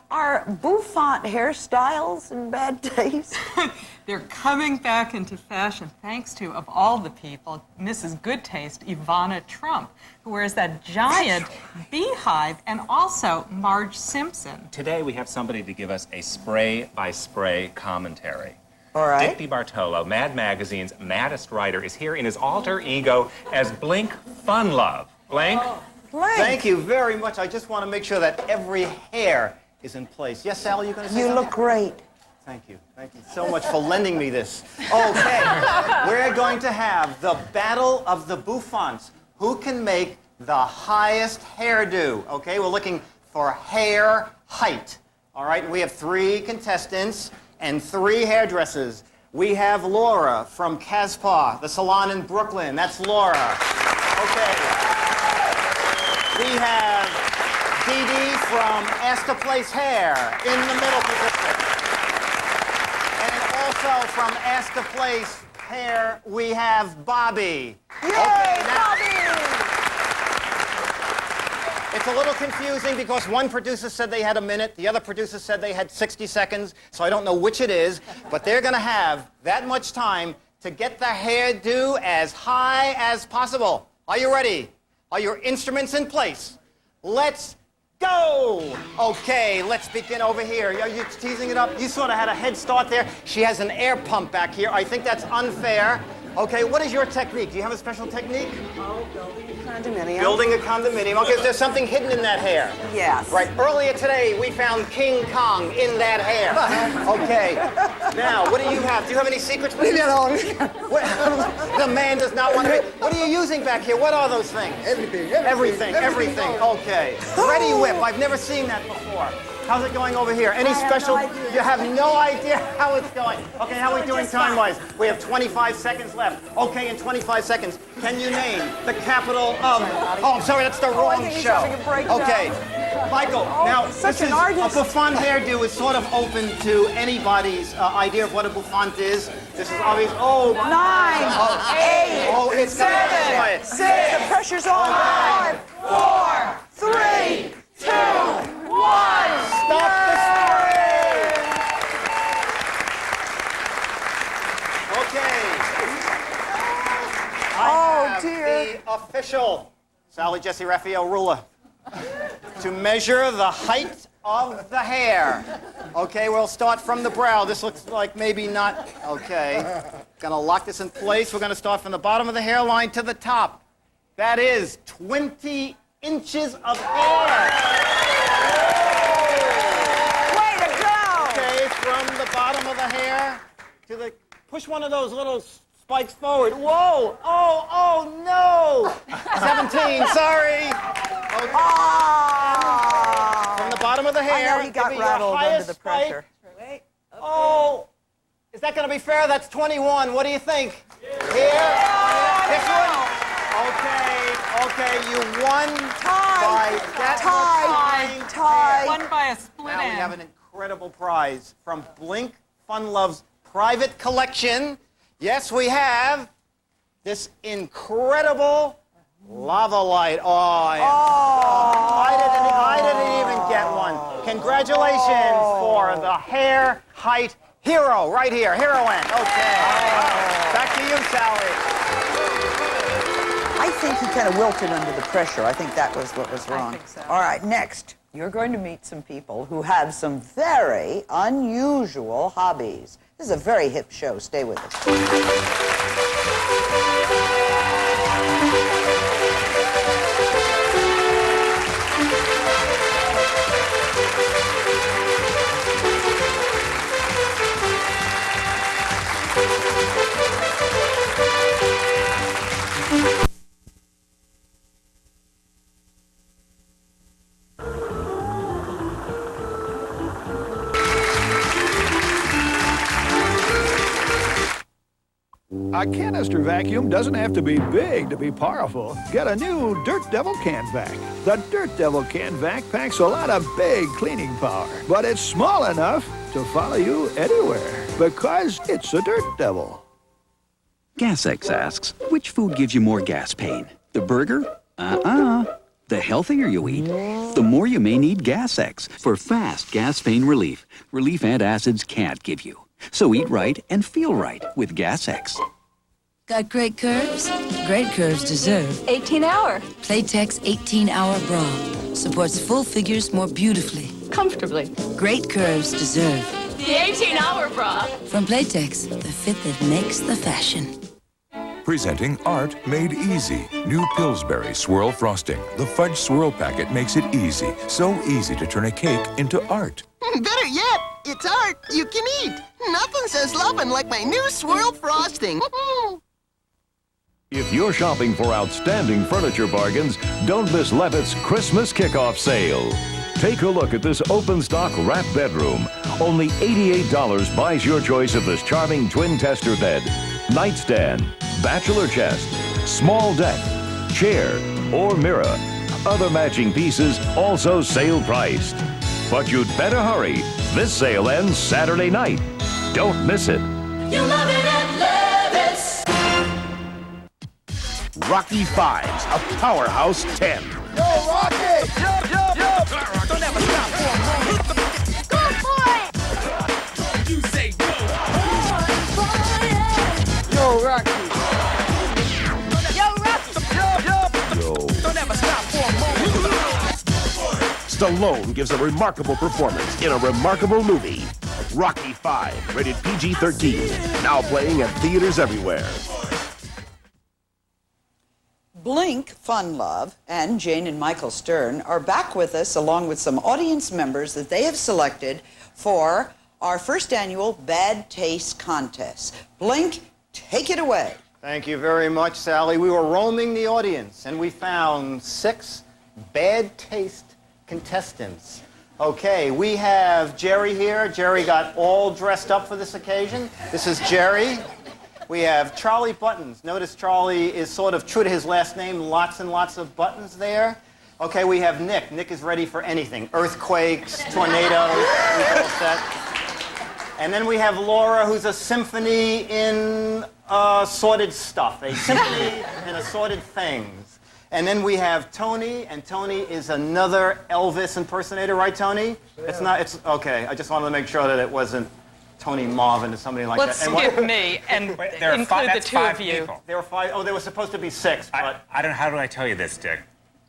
Are bouffant hairstyles in bad taste? They're coming back into fashion thanks to, of all the people, Mrs. Good Taste, Ivana Trump, who wears that giant beehive, and also Marge Simpson. Today we have somebody to give us a spray-by-spray commentary. All right. Dick DeBartolo, Mad Magazine's Maddest writer, is here in his alter ego as Blink Funlove. Blink? Blink. Thank you very much. I just want to make sure that every hair is in place. Yes, Sally, you going to say something? You look great. Thank you. Thank you so much for lending me this. Okay, we're going to have the battle of the bouffants. Who can make the highest hairdo? Okay, we're looking for hair height. All right, we have 3 contestants and 3 hairdressers. We have Laura from Caspa, the salon in Brooklyn. That's Laura. Okay. We have Dee Dee from Astor Place Hair in the middle position. And also from Astor Place Hair, we have Bobby. Yay, Bobby! It's a little confusing because one producer said they had a minute, the other producer said they had 60 seconds, so I don't know which it is, but they're going to have that much time to get the hairdo as high as possible. Are you ready? Are your instruments in place? Let's go! Okay, let's begin over here. Are you teasing it up? You sort of had a head start there. She has an air pump back here. I think that's unfair. Okay, what is your technique? Do you have a special technique? Oh, building a condominium. Building a condominium. Okay, is there something hidden in that hair? Yes. Right, earlier today we found King Kong in that hair. Okay, now what do you have? Do you have any secrets? Leave me alone. The man does not want to be. What are you using back here? What are those things? Everything. Okay. Ready Whip, I've never seen that before. How's it going over here? Any special? You have no idea how it's going. Okay, how are we doing time-wise? We have 25 seconds left. Okay, in 25 seconds, can you name the capital of... Oh, I'm sorry, that's the wrong show. Okay, Michael, now, this is a bouffant hairdo is sort of open to anybody's idea of what a bouffant is. This is obvious. Oh, 9, 8, oh, it's 7, 6. The pressure's on. 5, 4, 3, 2, 1. Stop the spray! Okay. I have the official Sally Jesse Raphael ruler to measure the height of the hair. Okay, we'll start from the brow. This looks like maybe not. Okay. Gonna lock this in place. We're gonna start from the bottom of the hairline to the top. That is 20 inches of hair. From the bottom of the hair to the... Push one of those little spikes forward. Whoa! Oh, no! 17, sorry. Okay. From the bottom of the hair. I know he got rattled under the pressure. Wait. Oh! Is that going to be fair? That's 21. What do you think? Here? This one? Okay, you won by that Tie. Won by a split Now we end. have an incredible prize from Blink Funlove's private collection. Yes, we have this incredible lava light. I didn't even get one. Congratulations for the hair height hero right here, heroine. Okay. Back to you, Sally. I think he kind of wilted under the pressure. I think that was what was wrong. I think so. All right, next, you're going to meet some people who have some very unusual hobbies. This is a very hip show. Stay with us. A canister vacuum doesn't have to be big to be powerful. Get a new Dirt Devil Can Vac. The Dirt Devil Can Vac packs a lot of big cleaning power, but it's small enough to follow you anywhere. because it's a dirt devil. GasX asks, which food gives you more gas pain? The burger? The healthier you eat, the more you may need GasX for fast gas pain relief. Relief antacids can't give you. So eat right and feel right with GasX. Got great curves? Great curves deserve 18-hour. Playtex 18-hour bra supports full figures more beautifully. Comfortably. Great curves deserve The 18-hour bra. from Playtex, the fit that makes the fashion. Presenting Art Made Easy. New Pillsbury Swirl Frosting. The fudge swirl packet makes it easy. So easy to turn a cake into art. Better yet, it's art you can eat. Nothing says lovin' like my new swirl frosting. If you're shopping for outstanding furniture bargains, don't miss Levitt's Christmas Kickoff Sale. Take a look at this open stock wrap bedroom. Only $88 buys your choice of this charming twin tester bed, nightstand, bachelor chest, small deck, chair, or mirror. Other matching pieces also sale priced. But you'd better hurry. This sale ends Saturday night. Don't miss it. You'll love it at Levitt's. Rocky Fives, a powerhouse 10. Yo, Rocky! Jump, jump, jump! Don't ever stop for a moment. Go for it! You say go. Yo, Rocky. Yo, Rocky! Jump, jump! Yo. Don't ever stop for a moment. Stallone gives a remarkable performance in a remarkable movie. Rocky 5, rated PG-13. Now playing at theaters everywhere. Blink, Fun Love, and Jane and Michael Stern are back with us along with some audience members that they have selected for our first annual Bad Taste Contest. Blink, take it away. Thank you very much, Sally. We were roaming the audience, and we found 6 bad taste contestants. Okay, we have Jerry here. Jerry got all dressed up for this occasion. This is Jerry. We have Charlie Buttons. Notice Charlie is sort of true to his last name, lots and lots of buttons there. Okay, we have Nick. Nick is ready for anything. Earthquakes, tornadoes, he's all set. And then we have Laura, who's a symphony in assorted stuff, a symphony in assorted things. And then we have Tony, and Tony is another Elvis impersonator, right, Tony? It's not, it's, okay, I just wanted to make sure that it wasn't Tony Marvin or somebody like Let's that. skip me and include the two of you. There were 5, oh, there were supposed to be 6, but... I don't, how do I tell you this, Dick?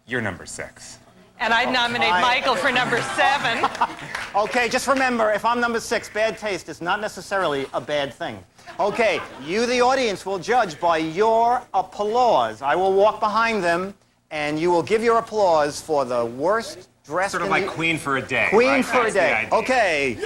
You're number 6. And I'd nominate Michael for number 7. Okay, just remember, if I'm number 6, bad taste is not necessarily a bad thing. Okay, you, the audience, will judge by your applause. I will walk behind them, and you will give your applause for the worst dressed Sort of like Queen for a Day. Queen right? for That's a Day. the idea. Okay.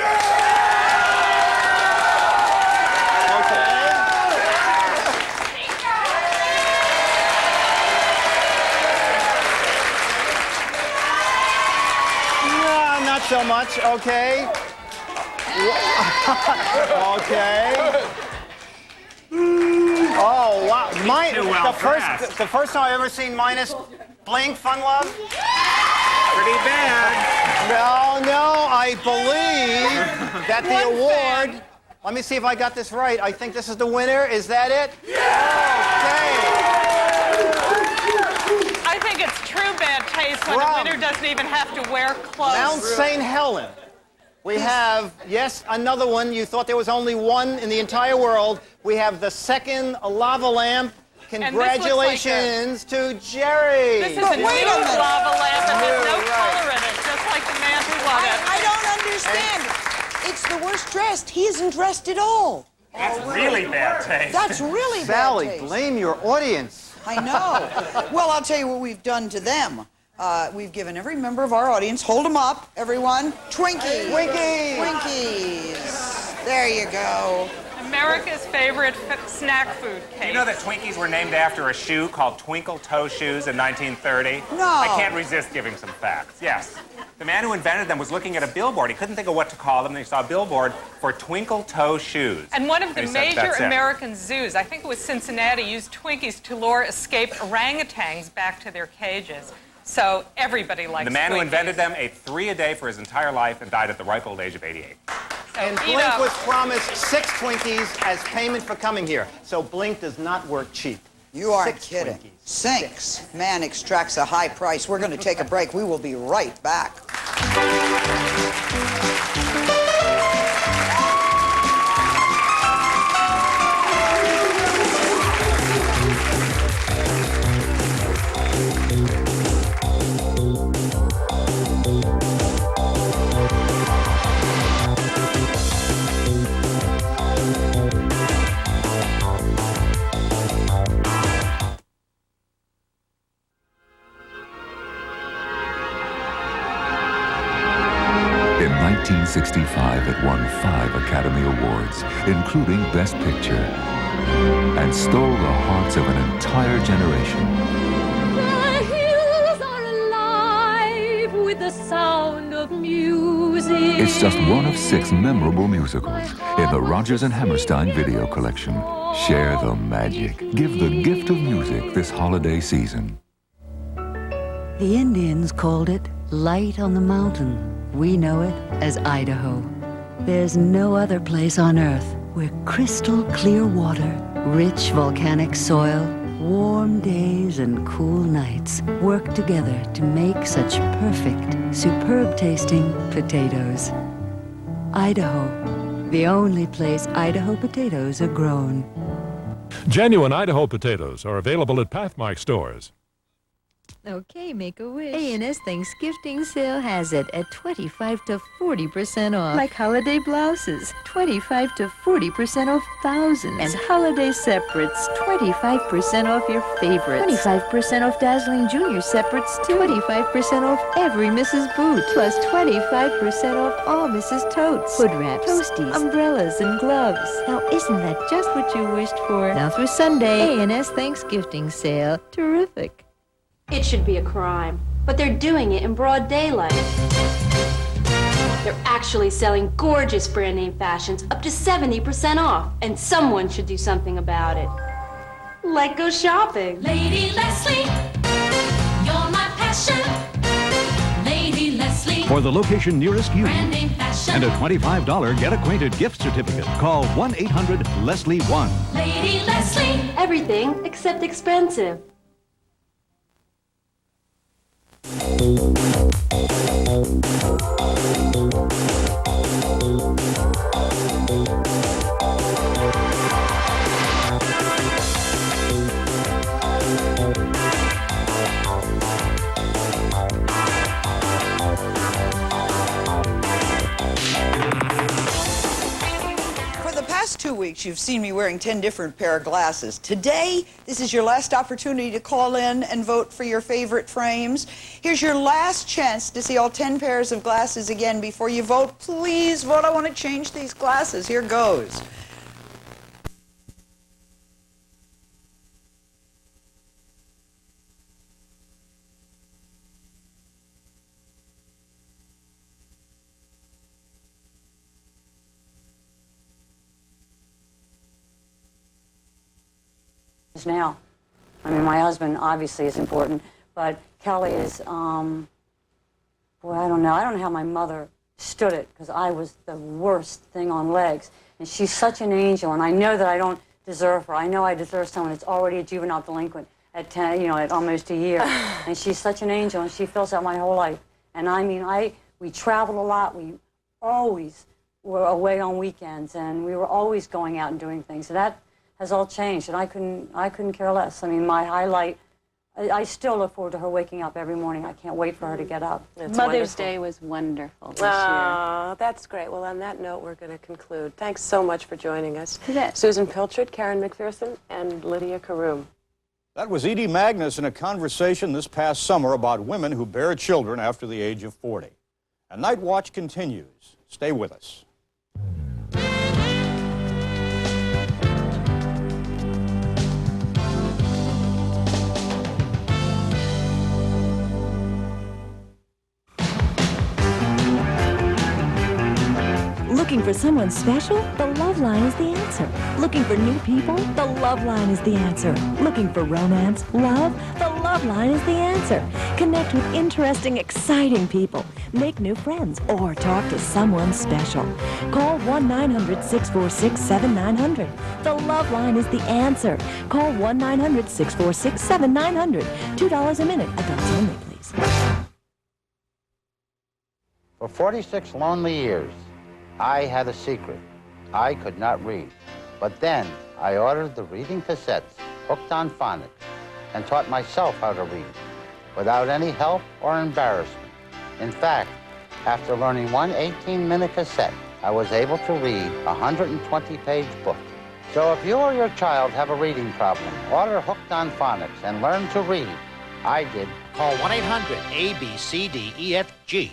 No, not so much. Okay. Okay. Oh, wow. The first time I've ever seen minus Blink, Fun Love? Pretty bad. No, I believe that the award, let me see if I got this right. I think this is the winner. Is that it? I think it's true bad taste when a winner doesn't even have to wear clothes. Mount St. Helen. We have, yes, another one. You thought there was only one in the entire world. We have the second lava lamp. Congratulations to Jerry. This is a new lava lamp and has no color in it, just like the man who won it. I don't understand. It's the worst dressed. He isn't dressed at all. That's really bad taste. That's really Sally, bad taste. blame your audience. I know. Well, I'll tell you what we've done to them. We've given every member of our audience, hold them up, everyone, Twinkies. Twinkies. Twinkies. There you go. America's favorite snack food cake. Do you know that Twinkies were named after a shoe called Twinkle Toe Shoes in 1930? No. I can't resist giving some facts. Yes. The man who invented them was looking at a billboard. He couldn't think of what to call them, and he saw a billboard for Twinkle Toe Shoes. And one of the And he said, major "That's it." American zoos, I think it was Cincinnati, used Twinkies to lure escaped orangutans back to their cages. So everybody likes The man Twinkies. who invented them ate 3 a day for his entire life and died at the ripe old age of 88. And Blink was promised 6 Twinkies as payment for coming here. So Blink does not work cheap. You aren't 6 kidding. Twinkies. 6. Man extracts a high price. We're going to take a break. We will be right back. In 1965, it won 5 Academy Awards, including Best Picture, and stole the hearts of an entire generation. The hills are alive with the sound of music. It's just one of 6 memorable musicals in the Rodgers and Hammerstein video collection. Share the magic. Give the gift of music this holiday season. The Indians called it Light on the Mountain. We know it as Idaho. There's no other place on Earth where crystal clear water, rich volcanic soil, warm days and cool nights work together to make such perfect, superb tasting potatoes. Idaho, the only place Idaho potatoes are grown. Genuine Idaho potatoes are available at Pathmark stores. Okay, make a wish. A&S Thanksgiving sale has it at 25 to 40% off. Like holiday blouses, 25 to 40% off thousands. And holiday separates, 25% off your favorites. 25% off Dazzling Junior separates, 25% off every Mrs. Boot. Plus 25% off all Mrs. Totes. Hood wraps, toasties, umbrellas, and gloves. Now, isn't that just what you wished for? Now through Sunday, A&S Thanksgiving sale. Terrific. It should be a crime, but they're doing it in broad daylight. They're actually selling gorgeous brand name fashions up to 70% off, and someone should do something about it. Like go shopping. Lady Leslie, you're my passion. Lady Leslie. For the location nearest you. Brand name fashion. And a $25 Get Acquainted gift certificate. Call 1-800-LESLIE-1. Lady Leslie. Everything except expensive. For the past 2 weeks, you've seen me wearing 10 different pair of glasses. Today, this is your last opportunity to call in and vote for your favorite frames. Here's your last chance to see all 10 pairs of glasses again before you vote. Please vote. I want to change these glasses. Here goes. Now, I mean, my husband obviously is important, but Kelly is, boy, I don't know. I don't know how my mother stood it, because I was the worst thing on legs. And she's such an angel, and I know that I don't deserve her. I know I deserve someone that's already a juvenile delinquent at 10, you know, at almost a year. And she's such an angel, and she fills out my whole life. And I mean, we traveled a lot. We always were away on weekends, and we were always going out and doing things. So that has all changed, and I couldn't care less. I mean, my highlight, I still look forward to her waking up every morning. I can't wait for her to get up. Mother's Day was wonderful this year. That's great. Well, on that note, we're going to conclude. Thanks so much for joining us. Yes. Susan Pilchard, Karen McPherson, and Lydia Karoom. That was Edie Magnus in a conversation this past summer about women who bear children after the age of 40. And Night Watch continues. Stay with us. Looking for someone special? The Love Line is the answer. Looking for new people? The Love Line is the answer. Looking for romance, love? The Love Line is the answer. Connect with interesting, exciting people. Make new friends or talk to someone special. Call 1-900-646-7900. The Love Line is the answer. Call 1-900-646-7900. $2 a minute. Adults only, please. For 46 lonely years, I had a secret. I could not read. But then I ordered the reading cassettes, hooked on phonics, and taught myself how to read, without any help or embarrassment. In fact, after learning one 18-minute cassette, I was able to read a 120-page book. So if you or your child have a reading problem, order Hooked on Phonics and learn to read. I did. Call 1-800-ABCDEFG.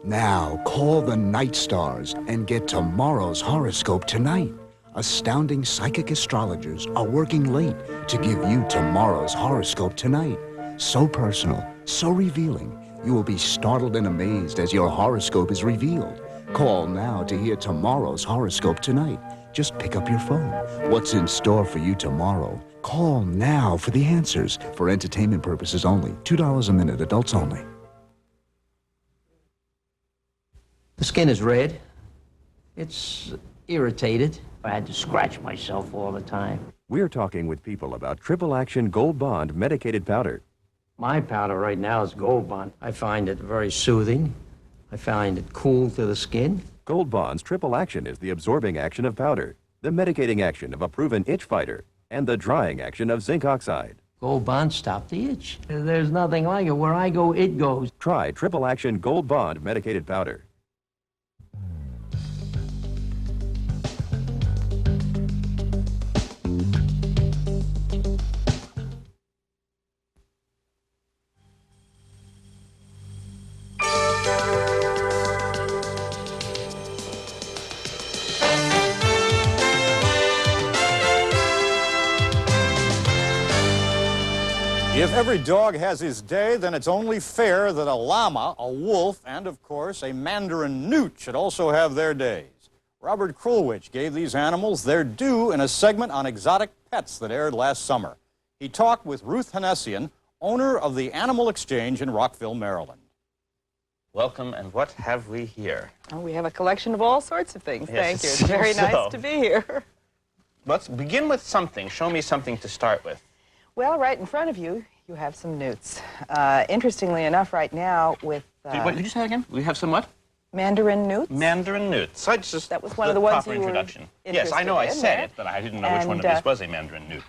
Now, call the Night Stars and get tomorrow's horoscope tonight. Astounding psychic astrologers are working late to give you tomorrow's horoscope tonight. So personal, so revealing, you will be startled and amazed as your horoscope is revealed. Call now to hear tomorrow's horoscope tonight. Just pick up your phone. What's in store for you tomorrow? Call now for the answers. For entertainment purposes only. $2 a minute, adults only. The skin is red. It's irritated. I had to scratch myself all the time. We're talking with people about Triple Action Gold Bond medicated powder. My powder right now is Gold Bond. I find it very soothing. I find it cool to the skin. Gold Bond's Triple Action is the absorbing action of powder, the medicating action of a proven itch fighter, and the drying action of zinc oxide. Gold Bond stopped the itch. There's nothing like it. Where I go, it goes. Try Triple Action Gold Bond medicated powder. If every dog has his day, then it's only fair that a llama, a wolf, and, of course, a mandarin newt should also have their days. Robert Krulwich gave these animals their due in a segment on exotic pets that aired last summer. He talked with Ruth Hannessian, owner of the Animal Exchange in Rockville, Maryland. Welcome, and what have we here? Oh, we have a collection of all sorts of things. Yes, Thank you. it It's very seems so. nice to be here. Let's begin with something. Show me something to start with. Well, right in front of you, you have some newts. Interestingly enough, right now with... What did you say again? We have some what? Mandarin newts. Mandarin newts. That was one of the ones you were introduction. Yes, I know I said it, but I didn't know which one of these was a mandarin newt.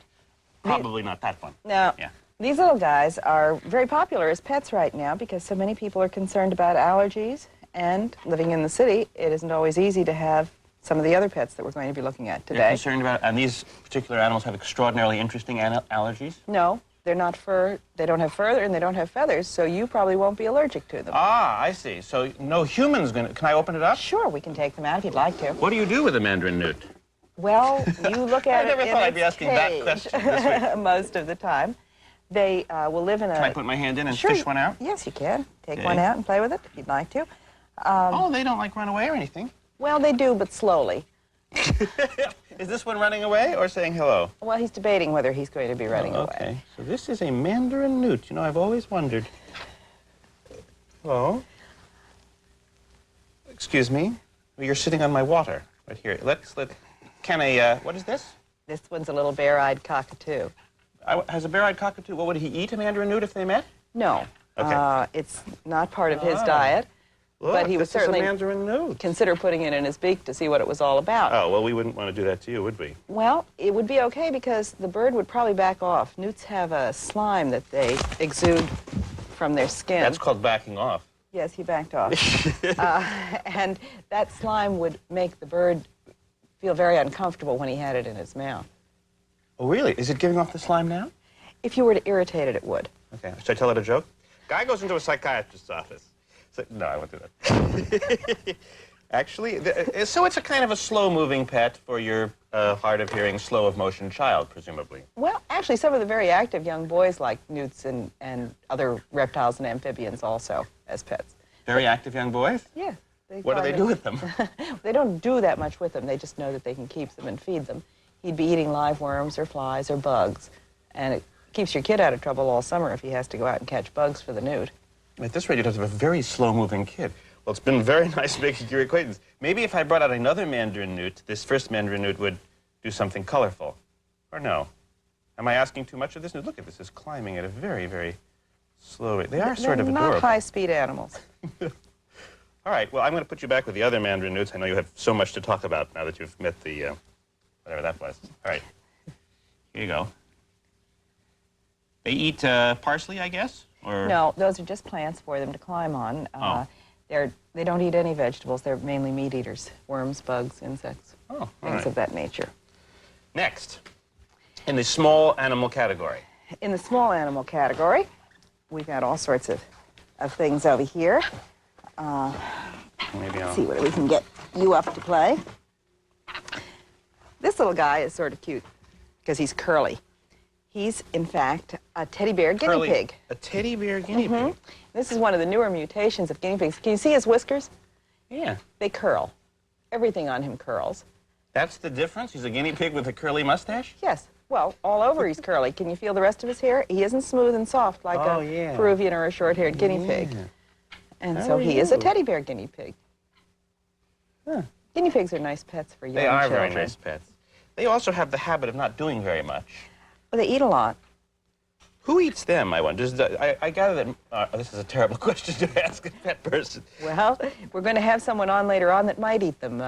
Probably not that one. Now, Yeah. these little guys are very popular as pets right now because so many people are concerned about allergies, and living in the city, it isn't always easy to have some of the other pets that we're going to be looking at You're today. concerned about, and these particular animals have extraordinarily interesting allergies? No, they're not fur. They don't have fur and they don't have feathers, so you probably won't be allergic to them. Ah, I see. So no human's going to... Can I open it up? Sure, we can take them out if you'd like to. What do you do with a mandarin newt? Well, you look at I never it thought in I'd be its asking that cage question this week. most of the time. They will live in a... Can I put my hand in and Sure, fish one out? Yes, you can. Take Okay. one out and play with it if you'd like to. Oh, they don't like run away or anything. Well, they do, but slowly. Is this one running away or saying hello? Well, he's debating whether he's going to be running away. Okay, so this is a mandarin newt. You know, I've always wondered. Hello? Excuse me? Well, you're sitting on my water right here. Can a, what is this? This one's a little bare-eyed cockatoo. Has a bare-eyed cockatoo, what would he eat, a mandarin newt, if they met? No. Okay. It's not part of his Oh. diet. Look, but he would this is a certainly mandarin newt. consider putting it in his beak to see what it was all about. Oh, well, we wouldn't want to do that to you, would we? Well, it would be okay because the bird would probably back off. Newts have a slime that they exude from their skin. That's called backing off. Yes, he backed off. And that slime would make the bird feel very uncomfortable when he had it in his mouth. Oh, really? Is it giving off the slime now? If you were to irritate it, it would. Okay, should I tell it a joke? Guy goes into a psychiatrist's office. No, I won't do that. Actually, so it's a kind of a slow-moving pet for your hard of hearing, slow of motion child, presumably. Well, actually, some of the very active young boys like newts and other reptiles and amphibians also as pets. Very active young boys? Yeah. What do they do with them? They don't do that much with them. They just know that they can keep them and feed them. He'd be eating live worms or flies or bugs, and it keeps your kid out of trouble all summer if he has to go out and catch bugs for the newt. At this rate, you'd have to have a very slow-moving kid. Well, it's been very nice making your acquaintance. Maybe if I brought out another mandarin newt, this first mandarin newt would do something colorful. Or no? Am I asking too much of this newt? Look at this. It's climbing at a very, very slow rate. They are sort of adorable. They're not high-speed animals. All right. Well, I'm going to put you back with the other mandarin newts. I know you have so much to talk about now that you've met the, whatever that was. All right. Here you go. They eat parsley, I guess? Or... No, those are just plants for them to climb on. They don't eat any vegetables. They're mainly meat eaters. Worms, bugs, insects, things of that nature. Next, in the small animal category. In the small animal category, we've got all sorts of things over here. Maybe Let's see what we can get you up to play. This little guy is sort of cute because he's curly. He's, in fact, a teddy bear guinea pig. A teddy bear guinea pig? This is one of the newer mutations of guinea pigs. Can you see his whiskers? Yeah. They curl. Everything on him curls. That's the difference? He's a guinea pig with a curly mustache? Yes. Well, all over he's curly. Can you feel the rest of his hair? He isn't smooth and soft like a Peruvian or a short-haired guinea pig. And so he is a teddy bear guinea pig. Huh. Guinea pigs are nice pets for young children. They are children. very nice pets. They also have the habit of not doing very much. Well, they eat a lot. Who eats them, I wonder? I gather that... this is a terrible question to ask a pet person. Well, we're going to have someone on later on that might eat them.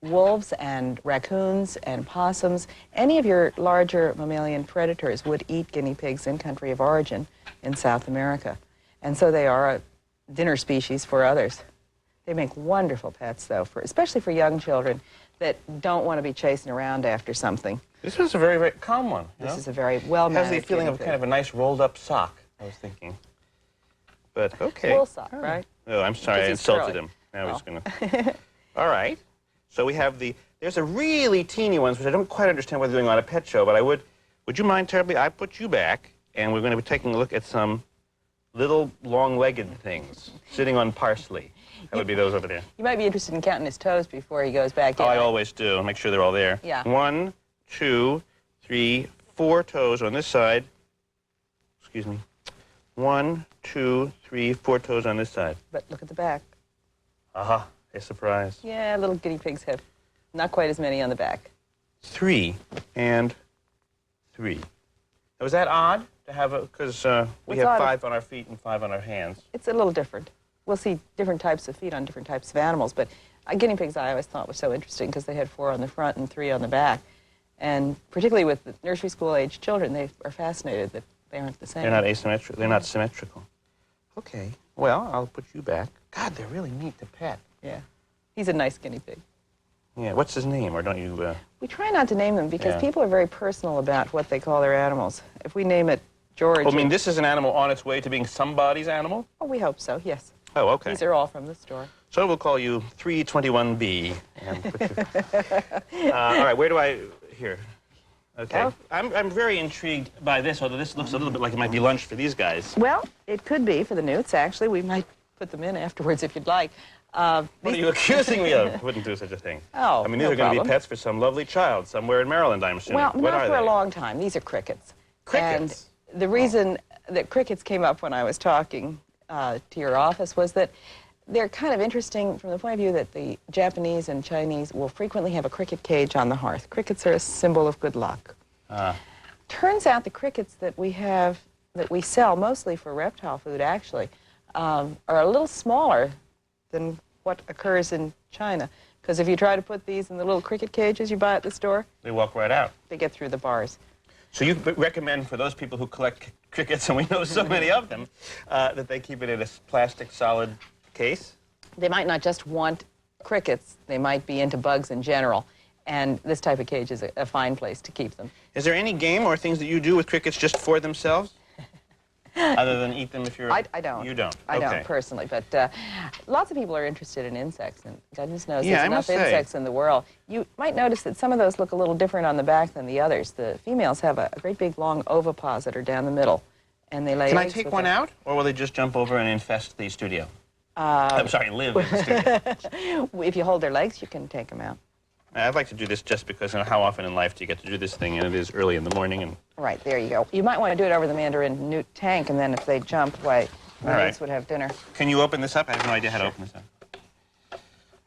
Wolves and raccoons and possums, any of your larger mammalian predators would eat guinea pigs in country of origin in South America. And so they are a dinner species for others. They make wonderful pets, though, especially for young children that don't want to be chasing around after something. This was a very, very calm one. This is a very well-managed has the feeling of kind of a nice rolled-up sock, I was thinking. But, okay. Wool sock, right? Oh, I'm sorry, I insulted him. Now he's going to... All right. So we have there's a really teeny ones, which I don't quite understand what they're doing on a pet show, but would you mind terribly? I put you back, and we're going to be taking a look at some little long-legged things sitting on parsley. That would be those over there. You might be interested in counting his toes before he goes back in. Oh, I always do. Make sure they're all there. Yeah. 1, 2, 3, 4 toes on this side. Excuse me. 1, 2, 3, 4 toes on this side. But look at the back. Aha. A surprise. Yeah, little guinea pigs have not quite as many on the back. 3 and 3. Now, was that odd to have because we have 5 on our feet and 5 on our hands? It's a little different. We'll see different types of feet on different types of animals, but guinea pigs I always thought were so interesting because they had 4 on the front and 3 on the back. And particularly with the nursery school age children, they are fascinated that they aren't the same. They're not asymmetrical. They're not symmetrical. Okay. Well, I'll put you back. God, they're really neat to pet. Yeah. He's a nice guinea pig. Yeah. What's his name, or don't you... We try not to name them because people are very personal about what they call their animals. If we name it George... Oh, I mean, this is an animal on its way to being somebody's animal? Oh, we hope so, yes. Oh, okay. These are all from the store. So we'll call you 321B. And put you... all right, where do I... Here. Okay. Oh. I'm very intrigued by this, although this looks a little bit like it might be lunch for these guys. Well, it could be for the newts, actually. We might put them in afterwards if you'd like. What are you accusing me of? Wouldn't do such a thing. Oh, I mean, these are going to be pets for some lovely child somewhere in Maryland, I'm assuming. Well, what not are for they? a long time. These are crickets. Crickets? And the reason that crickets came up when I was talking to your office was that they're kind of interesting from the point of view that the Japanese and Chinese will frequently have a cricket cage on the hearth. Crickets are a symbol of good luck. Turns out the crickets that we have, that we sell mostly for reptile food, actually, are a little smaller than what occurs in China. Because if you try to put these in the little cricket cages you buy at the store, They walk right out. they get through the bars. So you recommend for those people who collect crickets, and we know so many of them, that they keep it in a plastic solid case? They might not just want crickets, they might be into bugs in general. And this type of cage is a fine place to keep them. Is there any game or things that you do with crickets just for themselves? Other than eat them if you're... I don't. You don't? I Okay. don't, personally. But lots of people are interested in insects. And goodness knows Yeah, I there's enough must say. insects in the world. You might notice that some of those look a little different on the back than the others. The females have a great big long ovipositor that are down the middle. And they lay Can I eggs take with one them. out, or will they just jump over and infest the studio? I'm sorry, live in the studio. If you hold their legs, you can take them out. I'd like to do this just because, how often in life do you get to do this thing, and it is early in the morning. And Right, there you go. You might want to do it over the Mandarin Newt tank, and then if they jump, why, the mates would have dinner. Can you open this up? I have no idea how to open this up.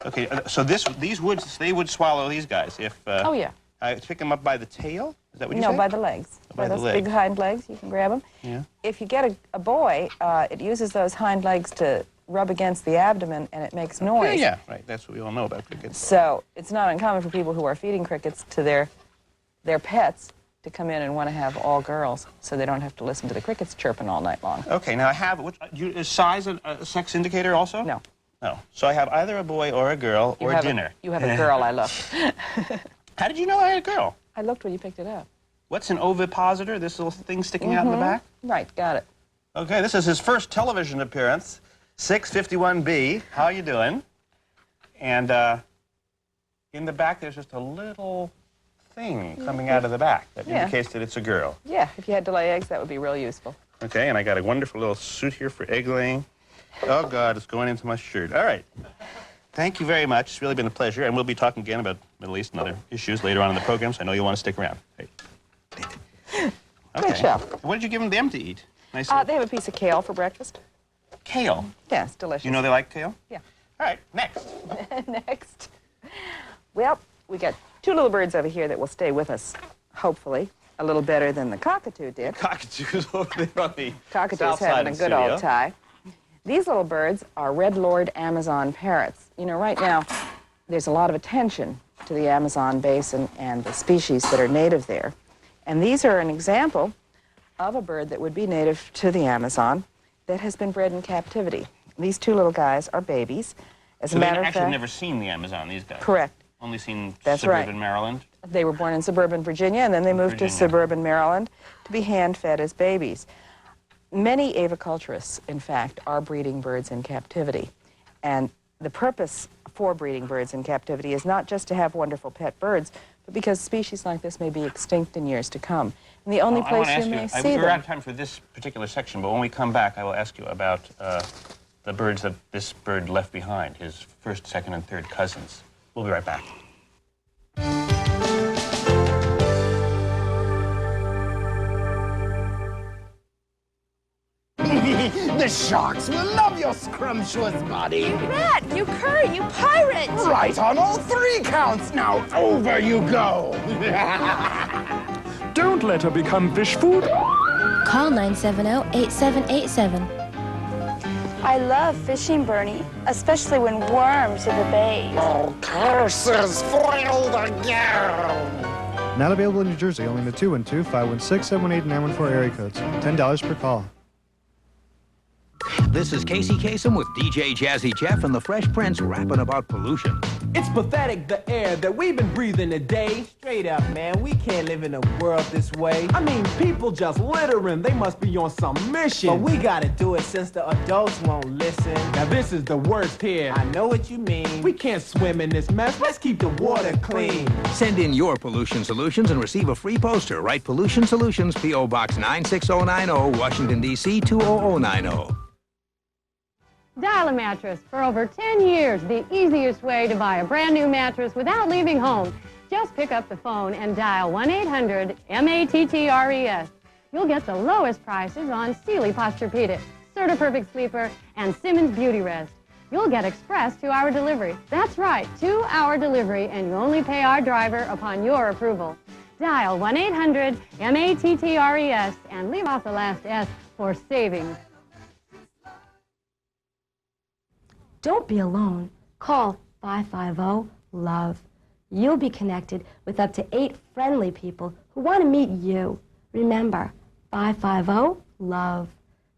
Okay, so they would swallow these guys if... oh, yeah. I pick them up by the tail? Is that what you said? No, by the legs. By those the legs. big hind legs, you can grab them. Yeah. If you get a boy, it uses those hind legs to rub against the abdomen, and it makes noise. Yeah, right. That's what we all know about crickets. So it's not uncommon for people who are feeding crickets to their pets to come in and want to have all girls, so they don't have to listen to the crickets chirping all night long. Okay, now I have... is size a sex indicator also? No. No. So I have either a boy or a girl or dinner. You have a girl, I looked. How did you know I had a girl? I looked when you picked it up. What's an ovipositor? This little thing sticking out in the back? Right, got it. Okay, this is his first television appearance. 651B. How you doing? And in the back, there's just a little thing coming out of the back that indicates that it's a girl. Yeah, if you had to lay eggs, that would be real useful. Okay, and I got a wonderful little suit here for egg laying. Oh, God, it's going into my shirt. All right. Thank you very much. It's really been a pleasure, and we'll be talking again about Middle East and other issues later on in the program, so I know you'll want to stick around. Hey. Okay. Good show. What did you give them to eat? Nice. They have a piece of kale for breakfast. Kale? Yeah, it's delicious. You know they like kale? Yeah. All right, next. Next. Well, we got two little birds over here that will stay with us, hopefully, a little better than the cockatoo did. Cockatoos over there on the Cockatoo's south side having a of good the old studio. tie. These little birds are red lord Amazon parrots. You know, right now, there's a lot of attention to the Amazon basin and the species that are native there. And these are an example of a bird that would be native to the Amazon that has been bred in captivity. These two little guys are babies. As So a they've matter of actually fact, never seen the Amazon, these guys? correct. Only seen That's suburban right. Maryland? They were born in suburban Virginia, and then they moved to suburban Maryland to be hand-fed as babies. Many aviculturists, in fact, are breeding birds in captivity. And the purpose for breeding birds in captivity is not just to have wonderful pet birds, but because species like this may be extinct in years to come. And the only place you may see We're out them... of time for this particular section, but when we come back, I will ask you about the birds that this bird left behind, his first, second, and third cousins. We'll be right back. The sharks will love your scrumptious body. You rat, you cur, you pirate! Right on all three counts. Now over you go. Don't let her become fish food. Call 970-8787. I love fishing, Bernie, especially when worms are the bait. Oh, curses foiled again. Not available in New Jersey, only in the 212-516-718-914 area codes. $10 per call. This is Casey Kasem with DJ Jazzy Jeff and the Fresh Prince rapping about pollution. It's pathetic, the air that we've been breathing today. Straight up, man, we can't live in a world this way. I mean, people just littering, they must be on some mission. But we gotta do it since the adults won't listen. Now this is the worst here. I know what you mean. We can't swim in this mess, let's keep the water clean. Send in your pollution solutions and receive a free poster. Write Pollution Solutions, P.O. Box 96090, Washington, D.C. 20090. Dial a Mattress. For over 10 years, the easiest way to buy a brand new mattress without leaving home. Just pick up the phone and dial 1-800-MATTRES. You'll get the lowest prices on Sealy Posturepedic, Serta Perfect Sleeper, and Simmons Beauty Rest. You'll get express 2-hour delivery. That's right, 2-hour delivery, and you only pay our driver upon your approval. Dial 1-800-MATTRES and leave off the last S for savings. Don't be alone. Call 550-LOVE. You'll be connected with up to 8 friendly people who want to meet you. Remember, 550-LOVE.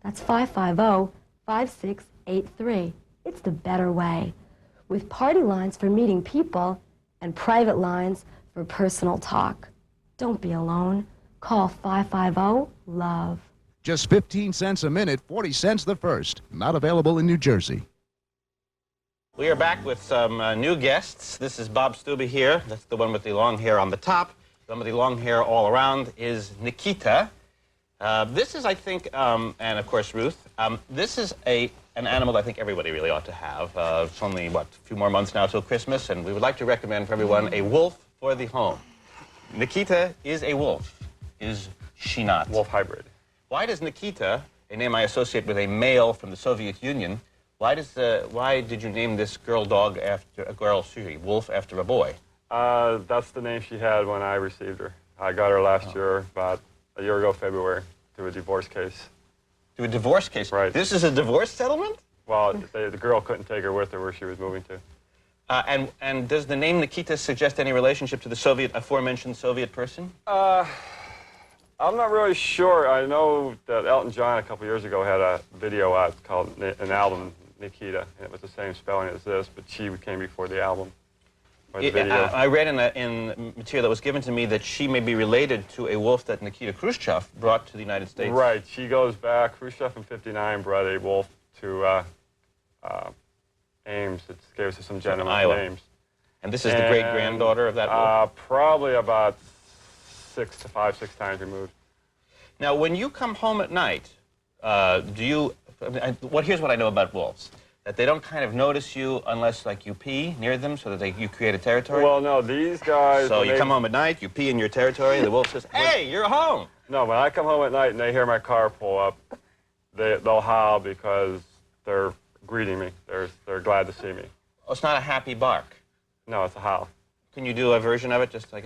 That's 550-5683. It's the better way. With party lines for meeting people and private lines for personal talk. Don't be alone. Call 550-LOVE. Just 15 cents a minute, 40 cents the first. Not available in New Jersey. We are back with some new guests. This is Bob Stuba here. That's the one with the long hair on the top. The one with the long hair all around is Nikita. This is, I think, and of course Ruth, this is a an animal that I think everybody really ought to have. It's only, what, a few more months now till Christmas, and we would like to recommend for everyone a wolf for the home. Nikita is a wolf, is she not? Wolf hybrid. Why does Nikita, a name I associate with a male from the Soviet Union, why did you name this wolf after a boy? That's the name she had when I received her. I got her last year, about a year ago, February, through a divorce case. Through a divorce case? Right. This is a divorce settlement? Well, the girl couldn't take her with her where she was moving to. And does the name Nikita suggest any relationship to the aforementioned Soviet person? I'm not really sure. I know that Elton John a couple years ago had a video out called an album, Nikita, and it was the same spelling as this, but she came before the album. Or the video. I read in material that was given to me that she may be related to a wolf that Nikita Khrushchev brought to the United States. Right. She goes back. Khrushchev in '59 brought a wolf to Ames. It gave us some gentlemen names. And this is the great-granddaughter of that wolf? Probably about 6 times removed. Now, when you come home at night, here's what I know about wolves. That they don't kind of notice you unless, like, you pee near them so that you create a territory? Well, no, these guys... So you come home at night, you pee in your territory, the wolf says, hey, you're home! No, when I come home at night and they hear my car pull up, they'll howl because they're greeting me. They're glad to see me. Oh, it's not a happy bark? No, it's a howl. Can you do a version of it, just like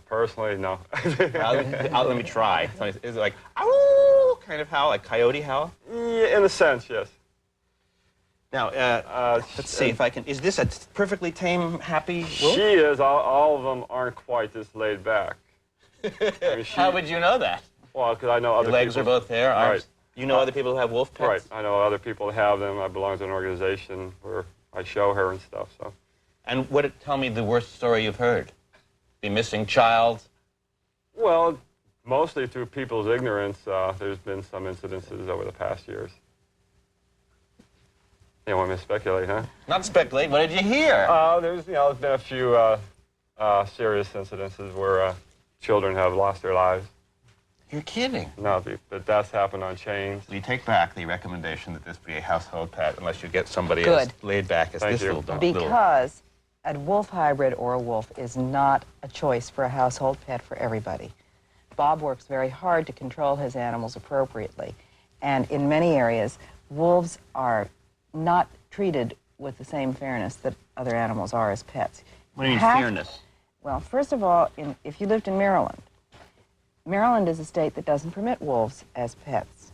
personally, no. Let me try. Is it like, ow, kind of howl, like coyote howl? Yeah, in a sense, yes. Now, let's see if I can... Is this a perfectly tame, happy wolf? She is. All of them aren't quite this laid back. I mean, How would you know that? Well, because I know other Your legs people... are both there, arms. Right. You know other people who have wolf pets? Right. I know other people that have them. I belong to an organization where I show her and stuff, so... And tell me the worst story you've heard. The missing child? Well, mostly through people's ignorance, there's been some incidences over the past years. You don't want me to speculate, huh? Not speculate. What did you hear? There's been a few serious incidences where children have lost their lives. You're kidding. No, but that's happened on chains. So you take back the recommendation that this be a household pet unless you get somebody as laid back as this little dog. Because a wolf hybrid or a wolf is not a choice for a household pet for everybody. Bob works very hard to control his animals appropriately. And in many areas, wolves are not treated with the same fairness that other animals are as pets. What do you mean fairness? Well, first of all, if you lived in Maryland, Maryland is a state that doesn't permit wolves as pets.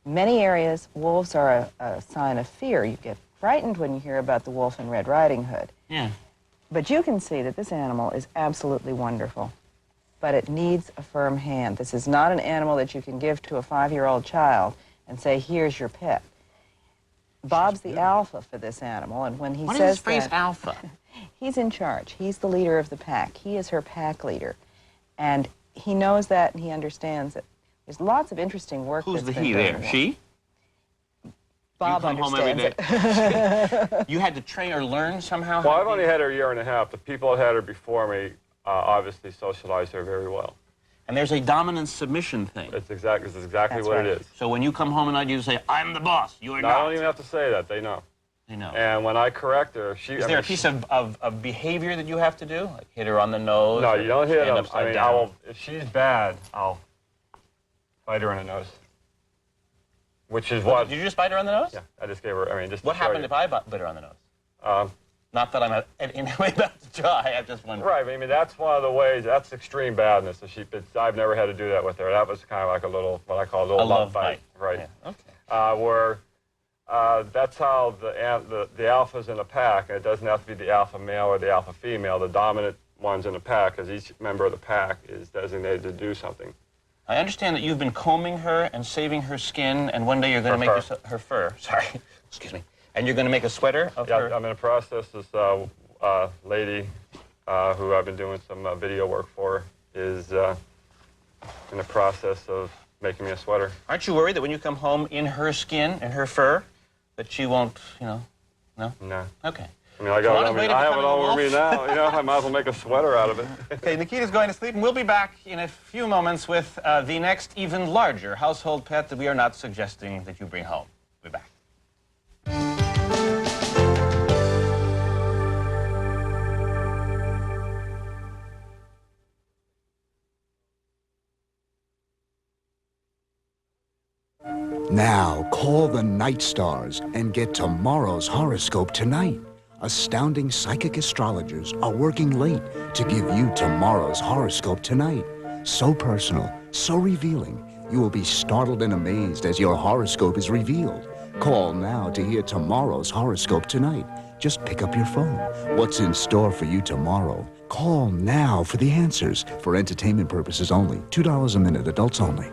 Many areas, wolves are a sign of fear. You get frightened when you hear about the wolf in Red Riding Hood. Yeah. But you can see that this animal is absolutely wonderful. But it needs a firm hand. This is not an animal that you can give to a 5-year-old child and say, here's your pet. Bob's the alpha for this animal, and when he What says is this phrase, that, alpha? he's in charge. He's the leader of the pack. He is her pack leader. And he knows that and he understands it. There's lots of interesting work Who's that's the been he done. there? She? Bob you come home every understands day. it. You had to train or learn somehow? Well, I've only had her a year and a half. The people that had her before me obviously socialized her very well. And there's a dominant-submission thing. It's exactly what it is. So when you come home at night, you say, I'm the boss, you are No, not. I don't even have to say that. They know. They know. And when I correct her, Is there a piece of behavior that you have to do? Like hit her on the nose? No, or you don't hit stand them. upside I mean, down? if she's bad, I'll bite her in the nose. Which is what... Did you just bite her on the nose? Yeah, I just gave her, just What to show happened you. if I bit her on the nose? Not that I'm in any way about to try, I just wondering. Right, I mean, that's one of the ways, that's extreme badness. I've never had to do that with her. That was kind of like a little, what I call a little love bite. Right. Yeah, okay. Where that's how the alphas in a pack, and it doesn't have to be the alpha male or the alpha female, the dominant ones in the pack, because each member of the pack is designated to do something. I understand that you've been combing her and saving her skin, and one day you're going to make her fur. Sorry, excuse me. And you're going to make a sweater of her? Yeah, I'm in the process. This lady who I've been doing some video work for is in the process of making me a sweater. Aren't you worried that when you come home in her skin and her fur, that she won't, no? No. Okay. I mean, I have it all over me now. I might as well make a sweater out of it. Okay, Nikita's going to sleep, and we'll be back in a few moments with the next, even larger household pet that we are not suggesting that you bring home. We'll be back. Now call the Night Stars and get tomorrow's horoscope tonight. Astounding psychic astrologers are working late to give you tomorrow's horoscope tonight. So personal, so revealing, you will be startled and amazed as your horoscope is revealed. Call now to hear tomorrow's horoscope tonight. Just pick up your phone. What's in store for you tomorrow? Call now for the answers. For entertainment purposes only. $2 a minute, adults only.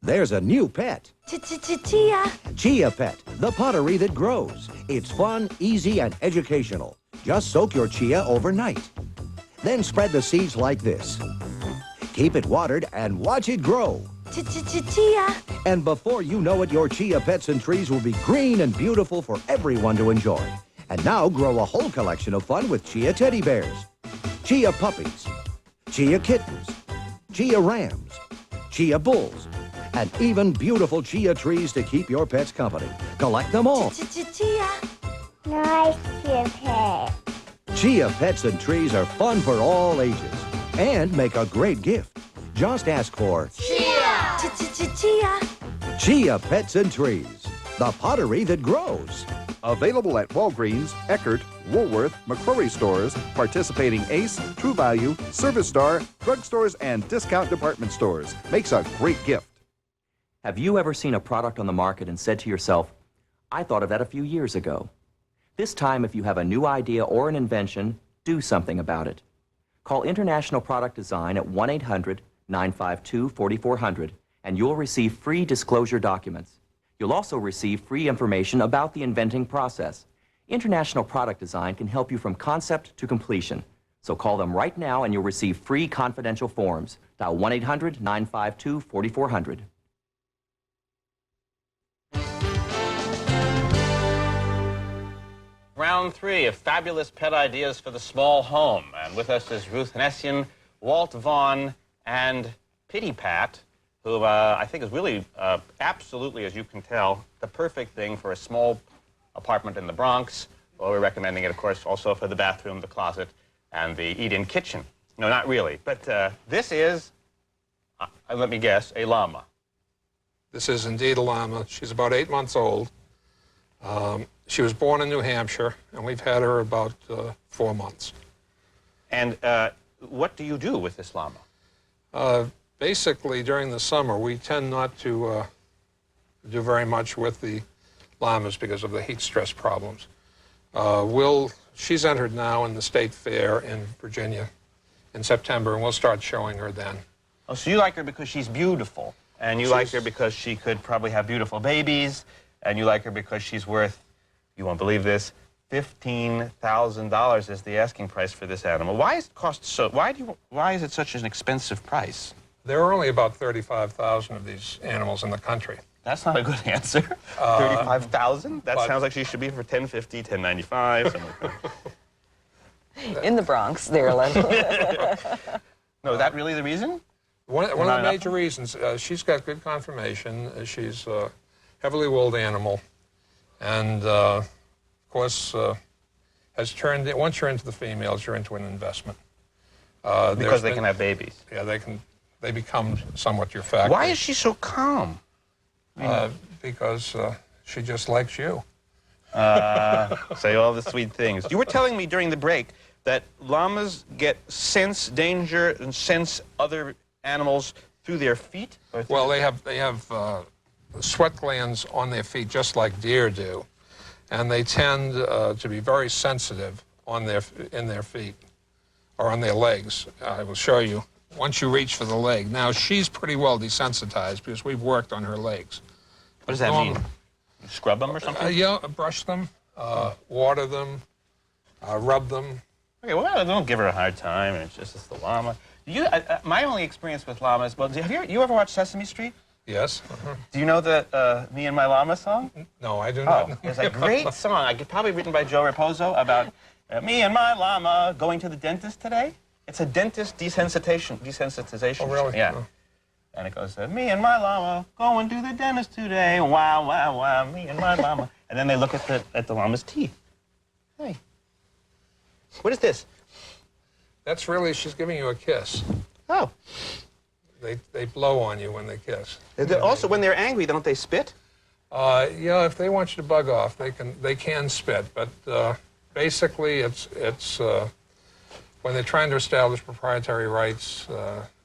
There's a new pet. Chia. Chia Pet, the pottery that grows. It's fun, easy, and educational. Just soak your chia overnight. Then spread the seeds like this. Keep it watered and watch it grow. Chia. And before you know it, your chia pets and trees will be green and beautiful for everyone to enjoy. And now grow a whole collection of fun with chia teddy bears, chia puppies, chia kittens, chia rams, chia bulls, and even beautiful chia trees to keep your pets company. Collect them all. Chia. Nice chia pet. Chia pets and trees are fun for all ages and make a great gift. Just ask for Chia. Chia. Chia Pets and Trees, the pottery that grows. Available at Walgreens, Eckert, Woolworth, McCrory stores, participating Ace, True Value, Service Star, drugstores, and discount department stores. Makes a great gift. Have you ever seen a product on the market and said to yourself, I thought of that a few years ago? This time, if you have a new idea or an invention, do something about it. Call International Product Design at 1-800-952-4400 and you'll receive free disclosure documents. You'll also receive free information about the inventing process. International Product Design can help you from concept to completion. So call them right now and you'll receive free confidential forms. Dial 1-800-952-4400. Round 3 of fabulous pet ideas for the small home. And with us is Ruth Hennessian, Walt Vaughn, and Pity Pat, who I think is really absolutely, as you can tell, the perfect thing for a small apartment in the Bronx. Well, we're recommending it, of course, also for the bathroom, the closet, and the eat-in kitchen. No, not really. But this is, let me guess, a llama. This is indeed a llama. She's about 8 months old. She was born in New Hampshire, and we've had her about 4 months. And what do you do with this llama? Basically, during the summer, we tend not to do very much with the llamas because of the heat stress problems. She's entered now in the State Fair in Virginia in September, and we'll start showing her then. Oh, so you like her because she's beautiful, and you like her because she could probably have beautiful babies, and you like her because she's worth, you won't believe this, $15,000 is the asking price for this animal. Why is it cost so? Why is it such an expensive price? There are only about 35,000 of these animals in the country. That's not a good answer. 35,000? That sounds like she should be for $10.50, $10.95. In the Bronx, they're allowed. No, is that really the reason? One of the major reasons. She's got good conformation. She's a heavily wooled animal, and of course, has turned. Once you're into the females, you're into an investment. Because they can have babies. Yeah, they can. They become somewhat your factory. Why is she so calm? Because she just likes you. Say all the sweet things. You were telling me during the break that llamas sense danger and sense other animals through their feet? Well, they have sweat glands on their feet just like deer do, and they tend to be very sensitive in their feet or on their legs. I will show you. Once you reach for the leg. Now, she's pretty well desensitized because we've worked on her legs. What does that mean? You scrub them or something? Yeah, brush them, water them, rub them. Okay, well, don't give her a hard time. It's just the llama. My only experience with llamas, well, have you ever watched Sesame Street? Yes. Do you know the Me and My Llama song? No, I do not. It's a great song. Probably written by Joe Raposo about me and my llama going to the dentist today. It's a dentist desensitization. Oh, really? Yeah. Oh. And it goes, me and my llama going to the dentist today. Wow, wow, wow, me and my llama. And then they look at the llama's teeth. Hey. What is this? That's really, she's giving you a kiss. Oh. They blow on you when they kiss. Also, when they're angry, don't they spit? Yeah, if they want you to bug off, they can spit. But basically, it's when they're trying to establish proprietary rights,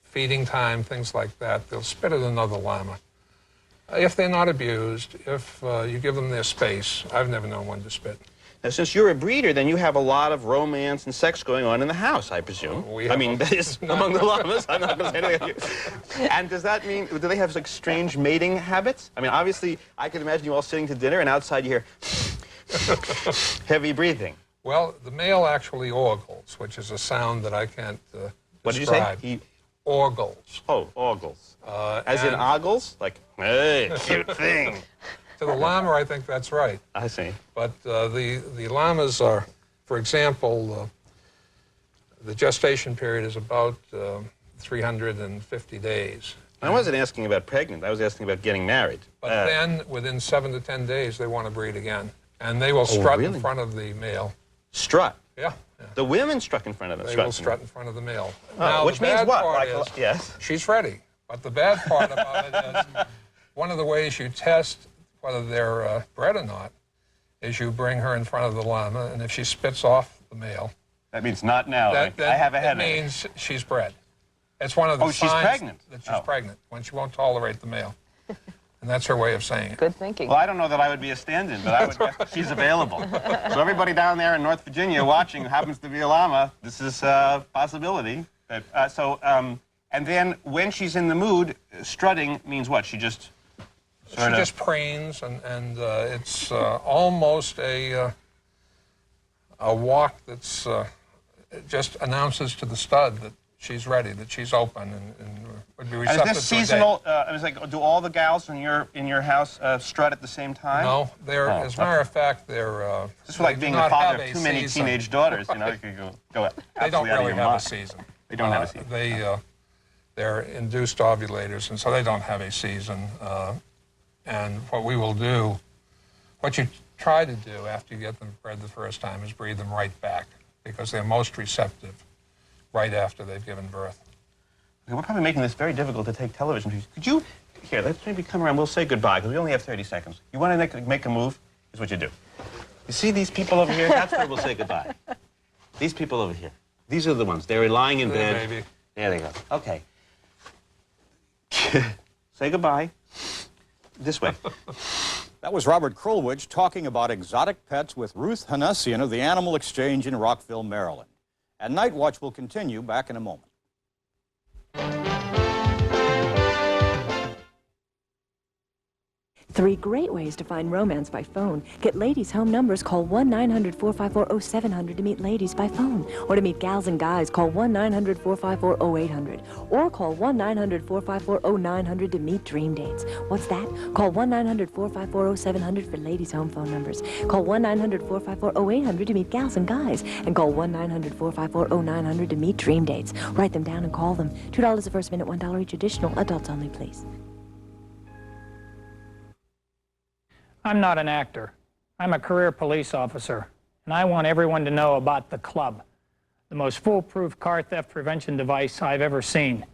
feeding time, things like that, they'll spit at another llama. If they're not abused, if you give them their space, I've never known one to spit. Now, since you're a breeder, then you have a lot of romance and sex going on in the house, I presume. I mean, that is among the llamas. I'm not going to say anything. And does that mean, do they have like strange mating habits? I mean, obviously, I can imagine you all sitting to dinner, and outside you hear heavy breathing. Well, the male actually ogles, which is a sound that I can't What did you describe. say? Ogles. Oh, ogles. As in ogles? Like, hey, cute thing. To the llama, I think that's right. I see. But the llamas are, for example, the gestation period is about 350 days. I wasn't asking about pregnant. I was asking about getting married. But then, within 7 to 10 days, they want to breed again. And they will strut in front of the male. Strut? Yeah. The women struck in front of them. They will strut in front of the male. Oh, now, which the means bad what? part Like, is, yes. she's ready. But the bad part about it is, one of the ways you test whether they're bred or not is you bring her in front of the llama, and if she spits off the male... That means not now. I have a headache. That means she's bred. It's one of the Oh, she's signs pregnant. that she's pregnant, when she won't tolerate the male. And that's her way of saying it. Good thinking. Well, I don't know that I would be a stand-in, but I would guess she's available. So everybody down there in North Virginia watching who happens to be a llama, this is a possibility. And then when she's in the mood, strutting means what? She just She just preens, and it's almost a walk that's just announces to the stud that she's ready, that she's open, and would be receptive to a date. Is this seasonal? It's like, do all the gals in your house strut at the same time? No, they're as a matter of fact, they're. This is like being the father of too many teenage daughters. You know, you could go They don't absolutely out of really your have a mind. season. They don't have a season. They're induced ovulators, and so they don't have a season. And what we will do, what you try to do after you get them bred the first time is breed them right back, because they're most receptive right after they've given birth. Okay, we're probably making this very difficult to take television. Could you, here, let's maybe come around. We'll say goodbye, because we only have 30 seconds. You want to make a move? Here's what you do. You see these people over here? That's where we'll say goodbye. These people over here. These are the ones. They're lying in bed. Baby. There they go. Okay. Say goodbye. This way. That was Robert Krulwich talking about exotic pets with Ruth Hanessian of the Animal Exchange in Rockville, Maryland. And Night Watch will continue back in a moment. 3 great ways to find romance by phone. Get ladies' home numbers, call 1-900-454-0700 to meet ladies by phone. Or to meet gals and guys, call 1-900-454-0800. Or call 1-900-454-0900 to meet dream dates. What's that? Call 1-900-454-0700 for ladies' home phone numbers. Call 1-900-454-0800 to meet gals and guys. And call 1-900-454-0900 to meet dream dates. Write them down and call them. $2 the first minute, $1 each additional. Adults only, please. I'm not an actor. I'm a career police officer, and I want everyone to know about the Club, the most foolproof car theft prevention device I've ever seen.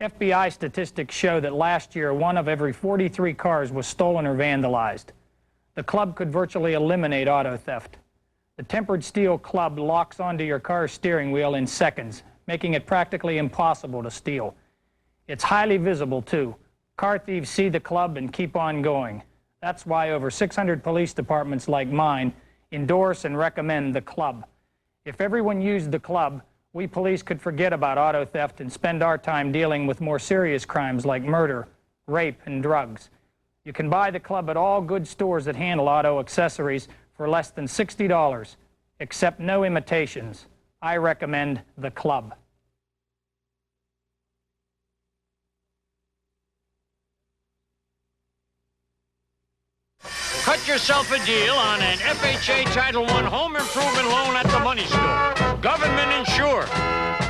FBI statistics show that last year, 1 of every 43 cars was stolen or vandalized. The Club could virtually eliminate auto theft. The tempered steel Club locks onto your car's steering wheel in seconds, making it practically impossible to steal. It's highly visible, too. Car thieves see the Club and keep on going. That's why over 600 police departments like mine endorse and recommend the Club. If everyone used the Club, we police could forget about auto theft and spend our time dealing with more serious crimes like murder, rape, and drugs. You can buy the Club at all good stores that handle auto accessories for less than $60, except no imitations. I recommend the Club. Cut yourself a deal on an FHA Title I home improvement loan at the money store. Government insured.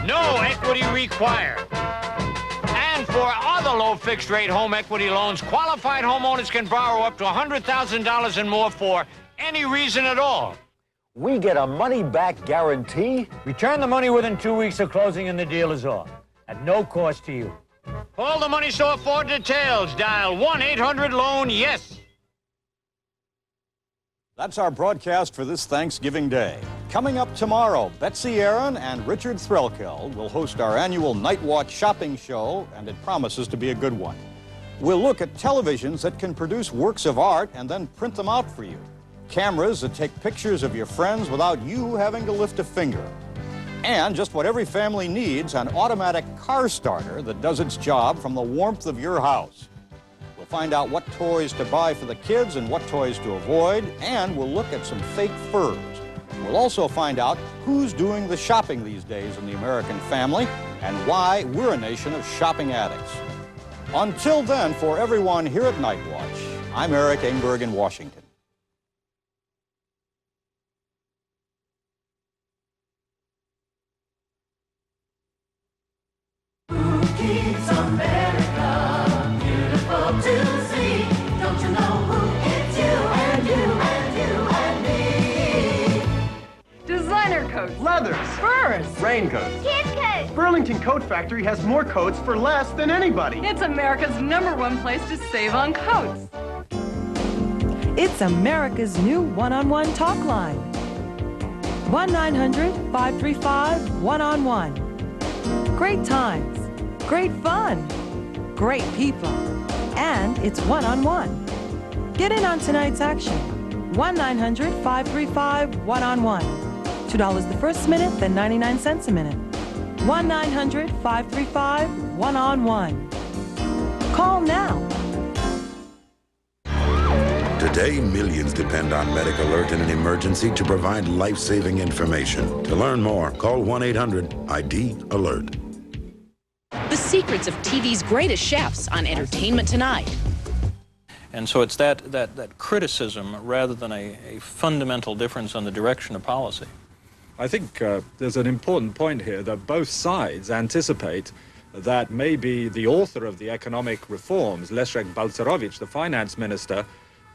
No equity required. And for other low fixed rate home equity loans, qualified homeowners can borrow up to $100,000 and more for any reason at all. We get a money-back guarantee. Return the money within 2 weeks of closing and the deal is off. At no cost to you. Call the money store for details. Dial 1-800-LOAN-YES. That's our broadcast for this Thanksgiving Day. Coming up tomorrow, Betsy Aaron and Richard Threlkeld will host our annual Night Watch shopping show, and it promises to be a good one. We'll look at televisions that can produce works of art and then print them out for you. Cameras that take pictures of your friends without you having to lift a finger. And just what every family needs, an automatic car starter that does its job from the warmth of your house. We'll find out what toys to buy for the kids and what toys to avoid, and we'll look at some fake furs. We'll also find out who's doing the shopping these days in the American family and why we're a nation of shopping addicts. Until then, for everyone here at Night Watch, I'm Eric Engberg in Washington. Keeps America beautiful to see. Don't you know who? It's you and you and you and me. Designer coats, leathers, furs, raincoats, kids coats. Burlington Coat Factory has more coats for less than anybody. It's America's #1 place to save on coats. It's America's new one-on-one talk line. 1-900-535-1-on-1. Great times, great fun, great people, and it's one-on-one. Get in on tonight's action. 1-900-535-1-on-1. $2 the first minute, then 99 cents a minute. 1-900-535-1-on-1. Call now. Today, millions depend on Medic Alert in an emergency to provide life-saving information. To learn more, call 1-800-ID-ALERT. The secrets of TV's greatest chefs on Entertainment Tonight. And so it's that criticism rather than a fundamental difference on the direction of policy. I think there's an important point here that both sides anticipate that maybe the author of the economic reforms, Leszek Balcerowicz, the finance minister,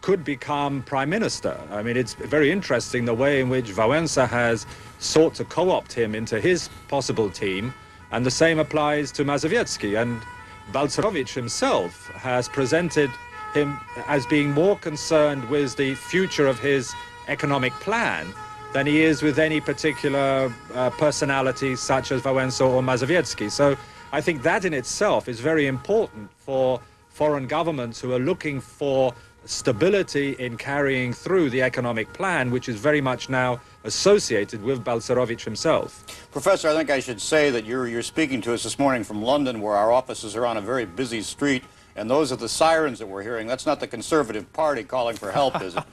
could become prime minister. I mean, it's very interesting the way in which Wałęsa has sought to co-opt him into his possible team, and the same applies to Mazowiecki. And Balcerowicz himself has presented him as being more concerned with the future of his economic plan than he is with any particular personality such as Wałęsa or Mazowiecki. So I think that in itself is very important for foreign governments who are looking for stability in carrying through the economic plan, which is very much now associated with Balcerowicz himself. Professor, I think I should say that you're speaking to us this morning from London, where our offices are on a very busy street, and those are the sirens that we're hearing. That's not the Conservative Party calling for help, is it?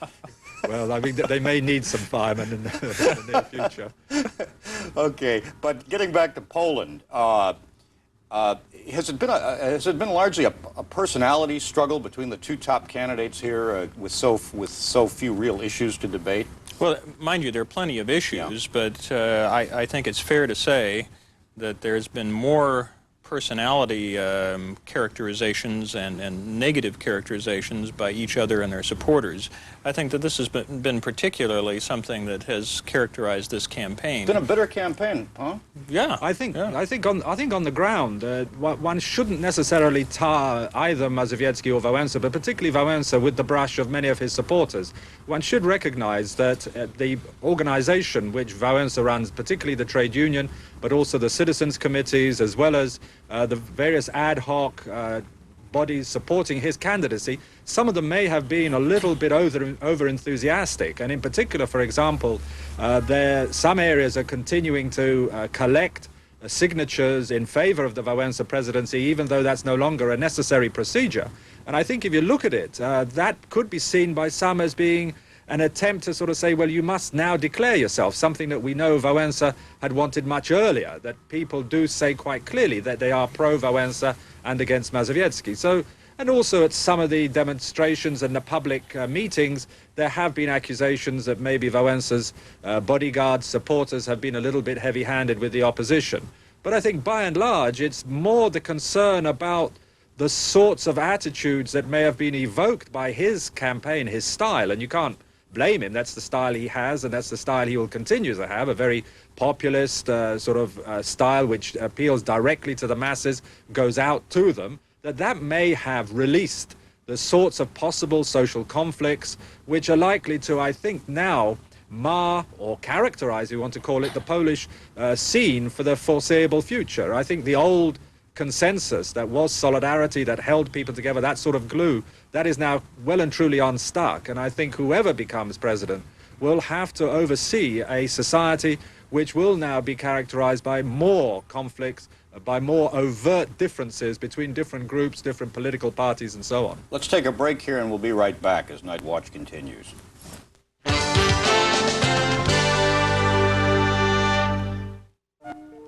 Well, I mean, they may need some firemen in the near future. Okay, but getting back to Poland, has it been largely a personality struggle between the two top candidates here, with so few real issues to debate? Well, mind you, there are plenty of issues, but I think it's fair to say that there's been more personality characterizations and negative characterizations by each other and their supporters. I think that this has been particularly something that has characterized this campaign. It's been a bitter campaign, huh? Yeah, I think on the ground, one shouldn't necessarily tar either Mazowiecki or Wałęsa, but particularly Wałęsa, with the brush of many of his supporters. One should recognize that the organization which Wałęsa runs, particularly the trade union, but also the citizens' committees, as well as the various ad hoc bodies supporting his candidacy, some of them may have been a little bit over-enthusiastic. And in particular, for example, some areas are continuing to collect signatures in favor of the Wałęsa presidency, even though that's no longer a necessary procedure. And I think if you look at it, that could be seen by some as being an attempt to sort of say, well, you must now declare yourself, something that we know Wałęsa had wanted much earlier, that people do say quite clearly that they are pro-Wałęsa and against Mazowiecki. So, and also at some of the demonstrations and the public meetings, there have been accusations that maybe Wałęsa's bodyguards, supporters have been a little bit heavy-handed with the opposition. But I think by and large, it's more the concern about the sorts of attitudes that may have been evoked by his campaign, his style, and you can't blame him. That's the style he has, and that's the style he will continue to have, a very populist style which appeals directly to the masses, goes out to them, that may have released the sorts of possible social conflicts which are likely to, I think, now mar or characterize, you want to call it, the Polish scene for the foreseeable future. I think the old consensus that was solidarity, that held people together, that sort of glue, that is now well and truly unstuck. And I think whoever becomes president will have to oversee a society which will now be characterized by more conflicts, by more overt differences between different groups, different political parties, and so on. Let's take a break here, and we'll be right back as Night Watch continues.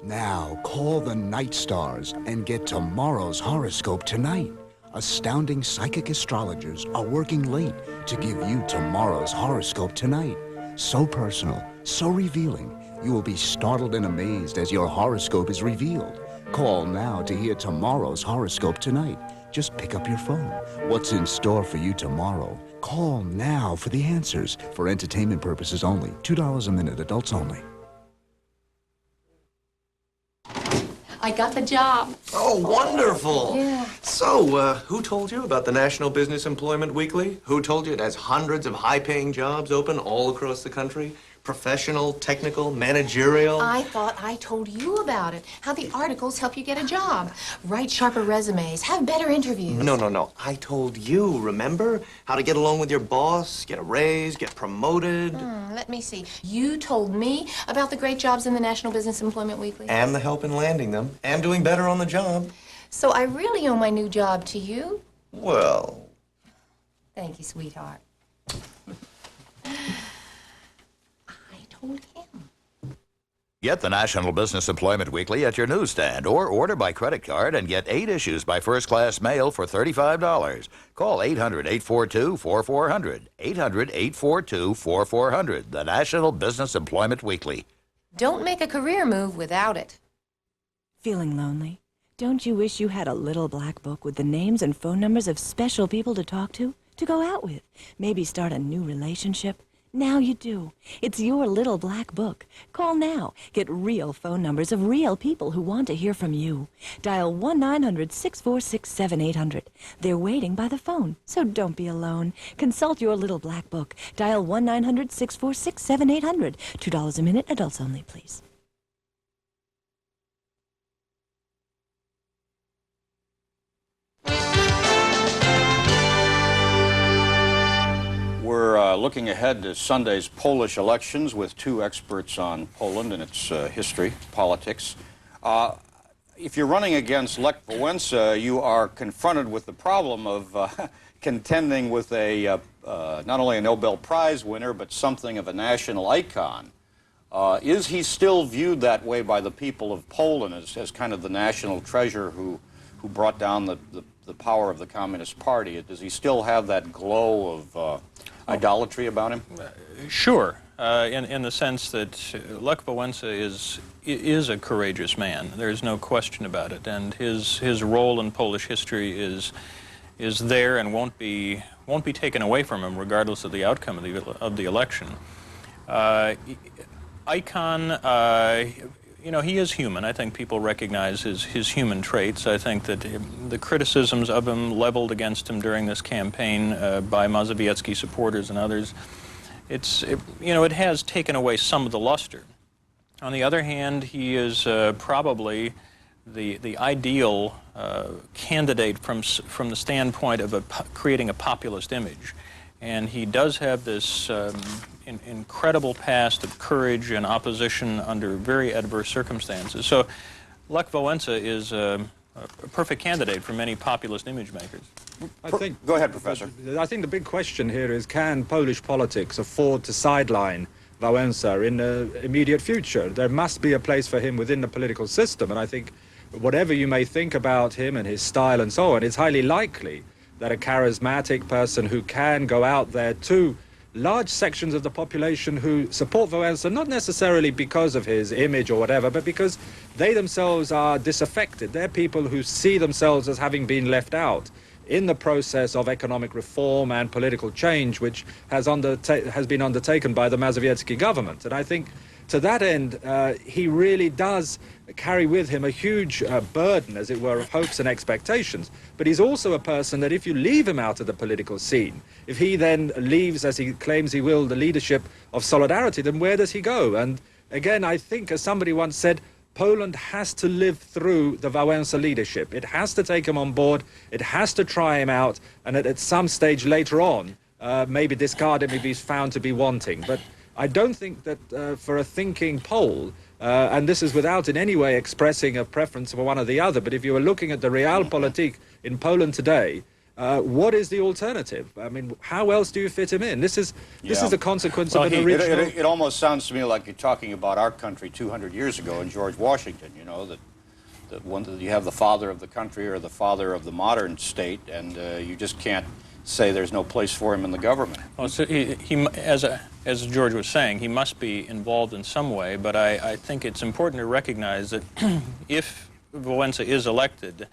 Now call the Night Stars and get tomorrow's horoscope tonight. Astounding psychic astrologers are working late to give you tomorrow's horoscope tonight. So personal, so revealing, you will be startled and amazed as your horoscope is revealed. Call now to hear tomorrow's horoscope tonight. Just pick up your phone. What's in store for you tomorrow? Call now for the answers. For entertainment purposes only. $2 a minute, adults only. I got the job. Oh, wonderful. Yeah. So, who told you about the National Business Employment Weekly? Who told you it has hundreds of high-paying jobs open all across the country? Professional, technical, managerial. I thought I told you about it. How the articles help you get a job. Write sharper resumes. Have better interviews. No. I told you, remember? How to get along with your boss, get a raise, get promoted. Let me see. You told me about the great jobs in the National Business Employment Weekly. And the help in landing them. And doing better on the job. So I really owe my new job to you? Well. Thank you, sweetheart. Get the National Business Employment Weekly at your newsstand or order by credit card and get 8 issues by first-class mail for $35. Call 800-842-4400. 800-842-4400. The National Business Employment Weekly. Don't make a career move without it. Feeling lonely? Don't you wish you had a little black book with the names and phone numbers of special people to talk to go out with, maybe start a new relationship? Now you do. It's your little black book. Call now. Get real phone numbers of real people who want to hear from you. Dial 1-900-646-7800. They're waiting by the phone, so don't be alone. Consult your little black book. Dial 1-900-646-7800. $2 a minute, adults only, please. We're looking ahead to Sunday's Polish elections with 2 experts on Poland and its history, politics. If you're running against Lech Wałęsa, you are confronted with the problem of contending with not only a Nobel Prize winner, but something of a national icon. Is he still viewed that way by the people of Poland as kind of the national treasure who brought down the power of the Communist Party? Does he still have that glow of idolatry about him? Sure, in the sense that Lech Wałęsa is a courageous man. There's no question about it, and his role in Polish history is there and won't be taken away from him, regardless of the outcome of the election. Icon. He is human. I think people recognize his human traits. I think that the criticisms of him leveled against him during this campaign by Mazowiecki supporters and others, it has taken away some of the luster. On the other hand, he is probably the ideal candidate from the standpoint of creating a populist image. And he does have this incredible past of courage and opposition under very adverse circumstances. So Lech Wałęsa is a perfect candidate for many populist image makers. Go ahead, Professor. I think the big question here is, can Polish politics afford to sideline Wałęsa in the immediate future? There must be a place for him within the political system, and I think whatever you may think about him and his style and so on, it's highly likely that a charismatic person who can go out there to large sections of the population who support Wałęsa, not necessarily because of his image or whatever, but because they themselves are disaffected. They're people who see themselves as having been left out in the process of economic reform and political change which has been undertaken by the Mazowiecki government. And I think to that end, he really does carry with him a huge burden, as it were, of hopes and expectations. But he's also a person that if you leave him out of the political scene, if he then leaves, as he claims he will, the leadership of Solidarity, then where does he go? And again, I think, as somebody once said, Poland has to live through the Wałęsa leadership. It has to take him on board, it has to try him out, and at some stage later on, maybe discard him if he's found to be wanting. But I don't think that for a thinking Pole, and this is without in any way expressing a preference for one or the other, but if you were looking at the realpolitik in Poland today, what is the alternative? I mean, how else do you fit him in? This is a consequence of an original... It almost sounds to me like you're talking about our country 200 years ago in George Washington, you know, that you have the father of the country or the father of the modern state, and you just can't say there's no place for him in the government. Well, so as George was saying, he must be involved in some way, but I think it's important to recognize that if Wałęsa is elected,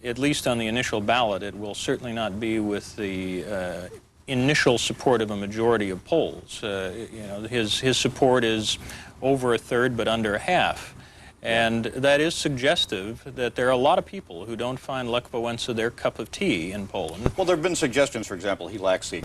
at least on the initial ballot, it will certainly not be with the initial support of a majority of Poles. You know, his support is over a third, but under half. And that is suggestive that there are a lot of people who don't find Lech Wałęsa their cup of tea in Poland. Well, there have been suggestions, for example, he lacks the